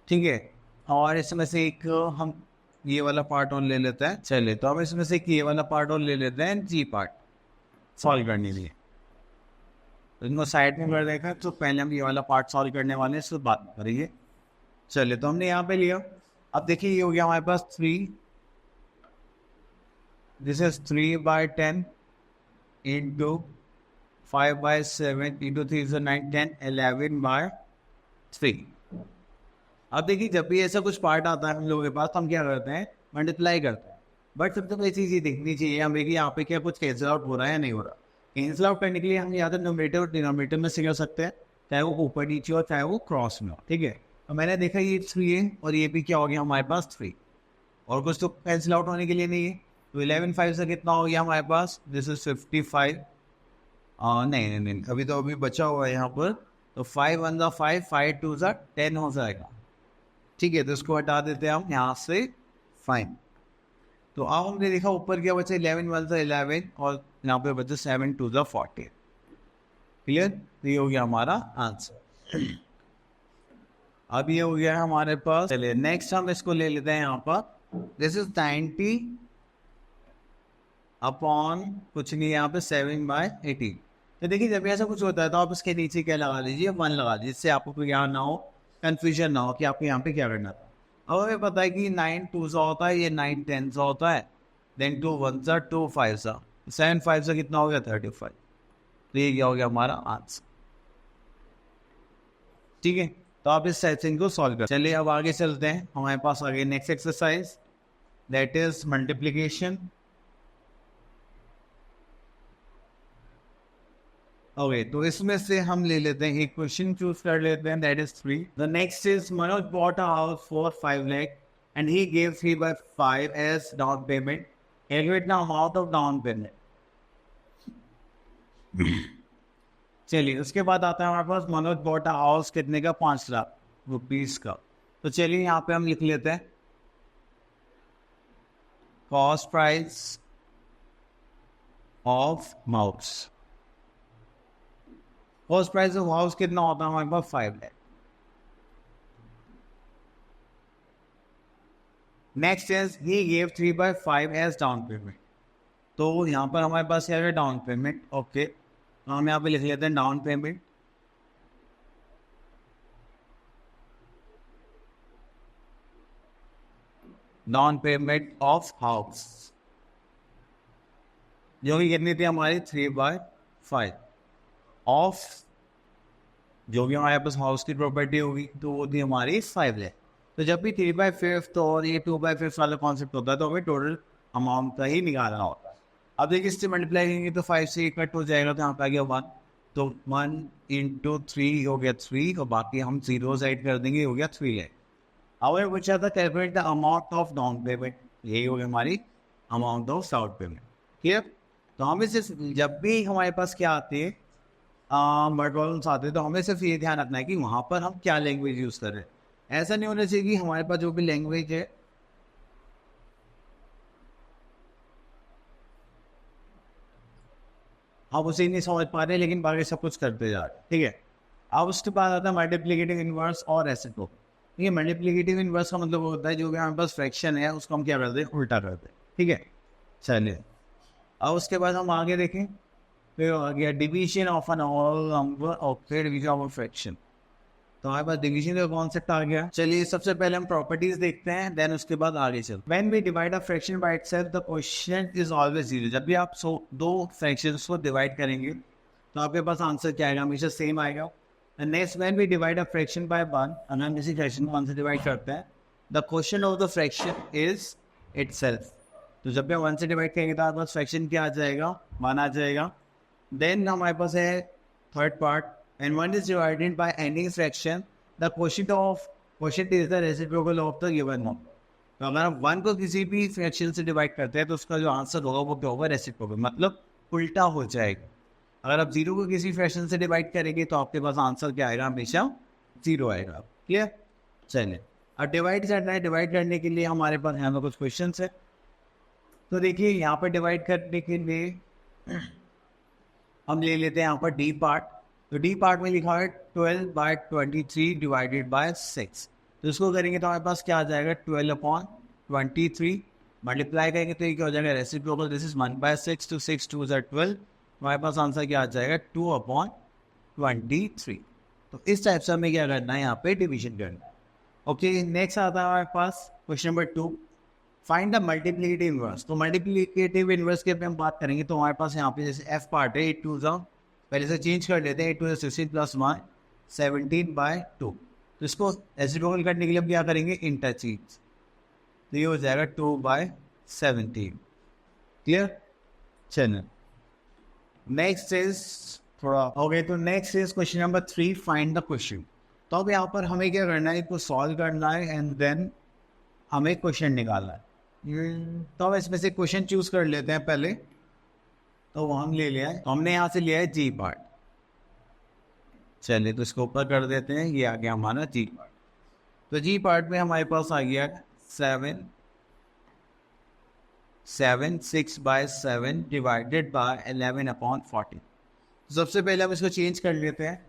ठीक है, और इसमें से एक हम ये वाला पार्ट और ले लेते हैं। चलिए तो हम इसमें से एक ये वाला पार्ट और ले लेते हैं, जी पार्ट सॉल्व करने के लिए। तो इनको साइड में कर देखा, तो पहले हम ये वाला पार्ट सॉल्व करने वाले हैं, इसको बात करेंगे। चलिए तो हमने यहाँ पे लिया। अब देखिए ये हो गया हमारे पास 3, दिस इज 3/10 इंटू 5/7 इंटू 3 9 10 11/3। अब देखिए जब भी ऐसा कुछ पार्ट आता है हम लोगों के पास तो हम क्या करते हैं, मल्टीप्लाई करते हैं। बट सबसे पहली चीज़ ये देखनी चाहिए हमें कि यहाँ पे क्या कुछ कैंसिल आउट हो रहा है या नहीं हो रहा। कैंसिल आउट करने के लिए हम या तो न्यूमरेटर और डिनोमिनेटर में से कर सकते हैं, चाहे वो ऊपर नीचे हो चाहे वो क्रॉस में हो। ठीक है, तो मैंने देखा ये 3 है और ये भी क्या हो गया हमारे पास 3, और कुछ तो कैंसिल आउट होने के लिए नहीं है। तो 11/5 से कितना हो गया हमारे पास, दिस इज 55। नहीं, अभी बचा हुआ है यहाँ पर। तो 5 1 5 5 2 10 हो जाएगा। ठीक है, तो इसको हटा देते हैं हम यहाँ से, फाइन। तो अब हमने देखा ऊपर क्या बचा, 11 1 11 और यहाँ पे बचा 7 2 40। क्लियर? तो ये हो गया हमारा आंसर। अब ये हो गया है हमारे पास। चलिए नेक्स्ट हम इसको ले लेते हैं यहाँ पर, दिस इज 90 अपॉन कुछ नहीं यहाँ पे 7/18। तो देखिए जब ऐसा कुछ होता है तो आप इसके नीचे क्या लगा लीजिए, 1 लगा लीजिए, जिससे आपको यहाँ ना हो कंफ्यूजन ना हो कि आपको यहाँ पे क्या करना था। अब हमें पता है कि 9 2 होता है, ये 9 10 होता है, देन 2 1 2 5 7 5 से कितना हो गया 35। तो ये क्या हो गया हमारा आंसर। ठीक है, तो आप इस सेक्शन को सॉल्व कर। चलिए अब आगे चलते हैं, हमारे पास आगे next exercise, that is multiplication. Okay, तो इसमें से हम ले लेते हैं एक क्वेश्चन चूज कर लेते हैं, that is 3। The next is Manoj bought a house for 5 lakh and he give 3/5 as down payment. Calculate the amount of down payment. चलिए उसके बाद आता है हमारे पास मनोज बॉट अ हाउस कितने का, 5 लाख रुपीज का। तो चलिए यहाँ पे हम लिख लेते हैं cost price of house. Cost price of house कितना होता है हमारे पास, 5 lakh. Next is he gave 3/5 as down payment. तो यहाँ पर हमारे पास क्या है, डाउन पेमेंट। ओके, तो हम यहाँ पे लिख लेते हैं down payment. Down payment of house जो कि कितनी थी हमारी, 3/5 ऑफ जो भी हमारे पास हाउस की प्रॉपर्टी होगी तो वो थी हमारी 5 लाख। तो जब भी 3/5 और ये 2/5 वाला कॉन्सेप्ट होता है तो हमें टोटल अमाउंट का ही निकालना होता है। अब देखिए इससे मल्टीप्लाई करेंगे तो 5 से कट हो जाएगा, तो यहाँ पे आ गया 1। तो 1 × 3 हो गया 3, और बाकी हम 0 ऐड कर देंगे, हो गया 3 लाख। अब पूछा था calculate the amount of down payment, यही हो गया हमारी amount of down payment. Clear. तो हमें सिर्फ जब भी हमारे पास क्या आती है प्रॉब्लम्स आते हैं तो हमें सिर्फ ये ध्यान रखना है कि वहाँ पर हम क्या लैंग्वेज यूज़ कर रहे हैं। ऐसा नहीं होना चाहिए कि हमारे पास जो भी लैंग्वेज है आप उसे नहीं समझ पा रहे लेकिन बाकी सब कुछ करते जा रहे हैं। ठीक है। अब उसके बाद आता है मल्टीप्लिकेटिव इनवर्स और रेसिप्रोकल। ये मल्टीप्लिकेटिव इनवर्स का मतलब होता है जो भी हमारे पास फ्रैक्शन है उसको हम क्या करते हैं, उल्टा करते हैं। ठीक है, चलिए अब उसके बाद हम आगे देखें। फिर आ गया division of an all number और फिर डिवीजन ऑफ फ्रैक्शन। तो हमारे पास डिवीजन का कॉन्सेप्ट आ गया। चलिए सबसे पहले हम प्रॉपर्टीज देखते हैं, देन उसके बाद आगे चल। When we divide a fraction by itself the question is always zero. जब भी आप दो फ्रैक्शंस को डिवाइड करेंगे तो आपके पास आंसर क्या आएगा, हमेशा सेम आएगा। Next when we divide a fraction by 1, अगर हम किसी फ्रैक्शन को 1 से डिवाइड करते हैं, the question of the fraction is itself. तो जब भी हम 1 से डिवाइड करेंगे तो आपके पास फ्रैक्शन क्या आ जाएगा, 1 आ जाएगा। देन हमारे पास है third part, and 1 is divided by any fraction, the quotient is the reciprocal of the given number। तो अगर हम 1 को किसी भी फ्रैक्शन से डिवाइड करते हैं तो उसका जो आंसर होगा वो क्या होगा, रेसिप्रोकल, मतलब उल्टा हो जाएगा। अगर आप 0 को किसी फ्रैक्शन से डिवाइड करेंगे तो आपके पास आंसर क्या आएगा, हमेशा 0 आएगा। क्लियर। चलिए अब डिवाइड करना है। डिवाइड करने के लिए हमारे पास यहाँ पर कुछ क्वेश्चन है। तो देखिए यहाँ पर डिवाइड करने के लिए हम ले लेते हैं यहाँ पर डी पार्ट। तो डी पार्ट में लिखा है 12/23 डिवाइडेड बाय 6। तो इसको करेंगे तो हमारे पास क्या आ जाएगा, 12/23 मल्टीप्लाई करेंगे तो ये क्या हो जाएगा, रेसिप्रोकल, दिस इज 1/6 तो 6 2 12। हमारे पास आंसर क्या आ जाएगा, 2/23। तो इस टाइप से हमें क्या करना है, यहाँ पे डिवीजन करना है। ओके, नेक्स्ट आता है हमारे पास question number 2, find the multiplicative inverse. तो मल्टीप्लिकेटिव इनवर्स के पे हम बात करेंगे तो हमारे पास यहाँ पे जैसे एफ पार्ट है 8 2 पहले से चेंज कर लेते हैं, 8 2 16 + 1 17/2। तो इसको रेसिप्रोकल करने के लिए हम क्या करेंगे, इंटरचेंज, तो ये हो जाएगा 2/17। क्लियर। चलिए नेक्स्ट इज थोड़ा हो गया। तो next is question number 3, find the question. तो अब यहाँ पर हमें क्या करना है, इसको सॉल्व करना है एंड देन हमें क्वेश्चन निकालना है। तो हम इसमें से क्वेश्चन चूज कर लेते हैं पहले। तो वो हम ले लिया है, तो हमने यहाँ से लिया है जी पार्ट। चलिए तो इसको ऊपर कर देते हैं, ये आ गया हमारा जी पार्ट। तो जी पार्ट में हमारे पास आ गया 6/7 डिवाइडेड बाय 11/40। सबसे पहले हम इसको चेंज कर लेते हैं।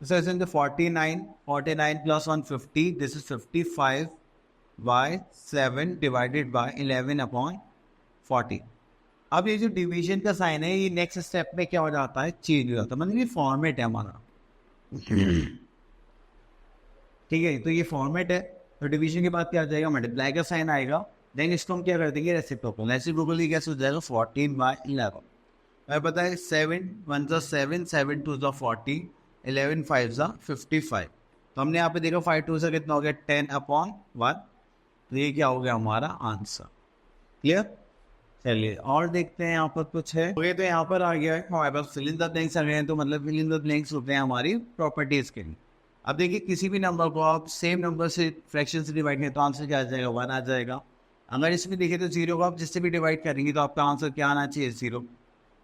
So 49 + 1 50, this is 55/7 divided by 11/40। अब ये जो डिवीजन का साइन है ये नेक्स्ट स्टेप में क्या हो जाता है, चेंज हो जाता है, मतलब ये फॉर्मेट है हमारा। ठीक है, तो ये फॉर्मेट है। तो डिवीजन के बाद क्या आ जाएगा, मल्टीप्लाई का साइन आएगा। देन इसको हम क्या कर देंगे, रेसिप्रोकल। रेसिप्रोकल ही कैसे हो जाएगा, 14/11। मैं पता है 7 1 7 7 2 40 11 5 55। तो हमने यहाँ पे देखा 5 2 से कितना हो गया, 10/1। तो ये क्या हो गया हमारा आंसर। क्लियर। चलिए और देखते हैं यहाँ पर कुछ है। ओके, तो यहाँ पर आ गया है हमारे पास फिल इन द ब्लैंक्स आ गए हैं। तो मतलब फिल इन द ब्लैंक्स होते हैं हमारी प्रॉपर्टीज के लिए। अब देखिए किसी भी नंबर को आप सेम नंबर से फ्रैक्शन से डिवाइड करें तो आंसर क्या आ जाएगा, 1 आ जाएगा। अगर इसमें देखिए तो 0 को आप जिससे भी डिवाइड करेंगे तो आपका आंसर क्या आना चाहिए, 0।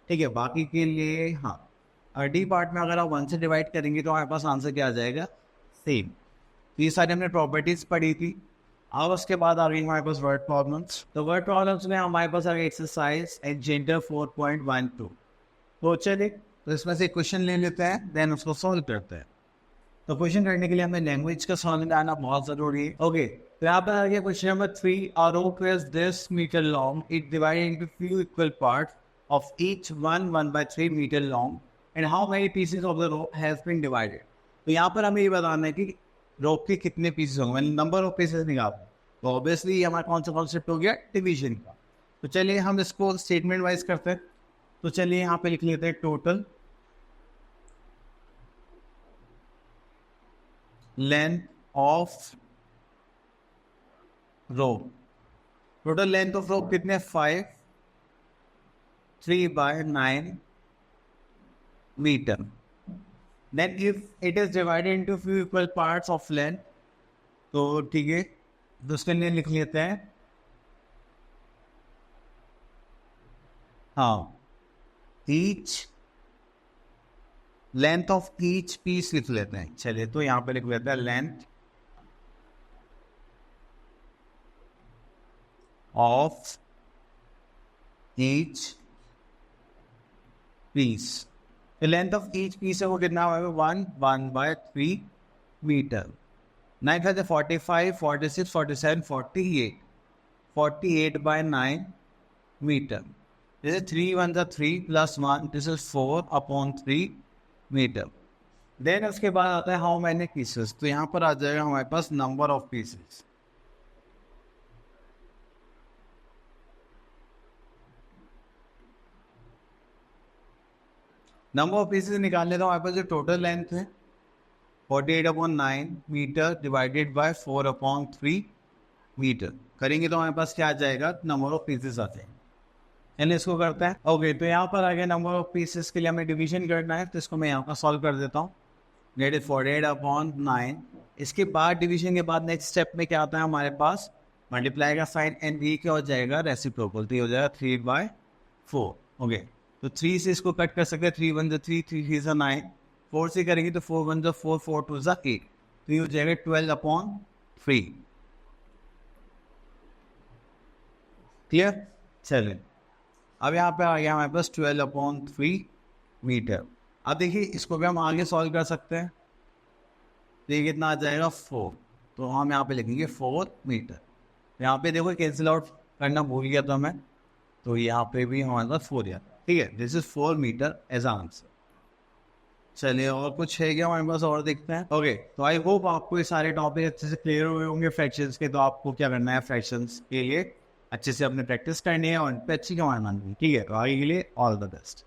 ठीक है, बाकी के लिए हाँ, और डी पार्ट में अगर आप 1 से डिवाइड करेंगे तो हमारे पास आंसर क्या आ जाएगा, सेम। तो ये सारी हमने प्रॉपर्टीज पढ़ी थी। अब उसके बाद आ गई हमारे पास वर्ड प्रॉब्लम्स। तो वर्ड प्रॉब्लम्स में हमारे पास आ गई एक्सरसाइज एजेंडर 4.12। तो चलिए, तो इसमें से क्वेश्चन ले लेते हैं, देन उसको सॉल्व करते हैं। तो क्वेश्चन करने के लिए हमें लैंग्वेज का समझ में आना बहुत जरूरी है। ओके, तो यहाँ पर आ गया question number 3। A rope is this meter long. It divided into few equal parts of each 1/3 meter long. And how many pieces of the rope has been divided? तो यहाँ पर हमें ये बताना है कि रोप के कितने पीसेस होंगे, मैंने नंबर ऑफ पीसेस निकाला। तो ऑब्वियसली हमारा कौन सा कॉन्सेप्ट हो गया, डिवीजन का। तो चलिए हम इसको स्टेटमेंट वाइज करते हैं। तो चलिए यहाँ पे लिख लेते हैं total length of rope. Total length of rope कितने, 5, 3/9 metre. Then if it is divided into few equal parts of length, तो ठीक है, तो उसके लिए लिख लेते हैं हाँ, each length of each piece लिख लेते हैं। चलिए, तो यहां पे लिख लेते हैं length of each piece. Length of each piece है वो कितना होगा, 1/3 मीटर। 9 5 45, 46, 47, 48, 48/9 मीटर। जैसे 3 1 3 + 1, दिस इज 4/3 मीटर। देन उसके बाद आता है हाउ मैनी पीसेस। तो यहाँ पर आ जाएगा हमारे पास number of pieces. Number of pieces निकालने तो हमारे पास जो टोटल लेंथ है 48/9 मीटर डिवाइडेड बाय 4/3 मीटर करेंगे तो हमारे पास क्या आ जाएगा, नंबर ऑफ पीसेस आते हैं। यानी इसको करते हैं। ओके, तो यहाँ पर आ गया नंबर ऑफ पीसेस के लिए हमें डिवीजन करना है, तो इसको मैं यहाँ पर सॉल्व कर देता हूँ। That is 48/9। इसके बाद डिवीजन के बाद नेक्स्ट स्टेप में क्या आता है हमारे पास, मल्टीप्लाई का साइन, एंड ये क्या हो जाएगा, रेसिप्रोकल। तो ये हो जाएगा 3/4। ओके, तो 3 से इसको कट कर सकते हैं, 3 1 3, 3 3 9। 4 से करेंगे तो 4 1 4, 4 2 8। तो ये हो जाएगा 12/3। क्लियर। चलिए, अब यहाँ पे आ गया हमारे पास 12/3 मीटर। अब देखिए, इसको भी हम आगे सॉल्व कर सकते हैं। तो ये कितना आ जाएगा, 4। तो हम यहाँ पे लिखेंगे 4 मीटर। यहाँ पे देखो कैंसिल आउट करना भूल गया था मैं, तो यहाँ पे भी हमारे पास 4 यार। ठीक है, this is 4 metre as answer. चलिए, और कुछ है क्या हमारे पास, और देखते हैं। ओके, तो आई होप आपको ये सारे टॉपिक अच्छे से क्लियर हुए होंगे फ्रैक्शंस के। तो आपको क्या करना है, फ्रैक्शंस के लिए अच्छे से अपने प्रैक्टिस करनी है और उन पर अच्छी कमांड माननी है। ठीक है, तो आगे के लिए ऑल द बेस्ट।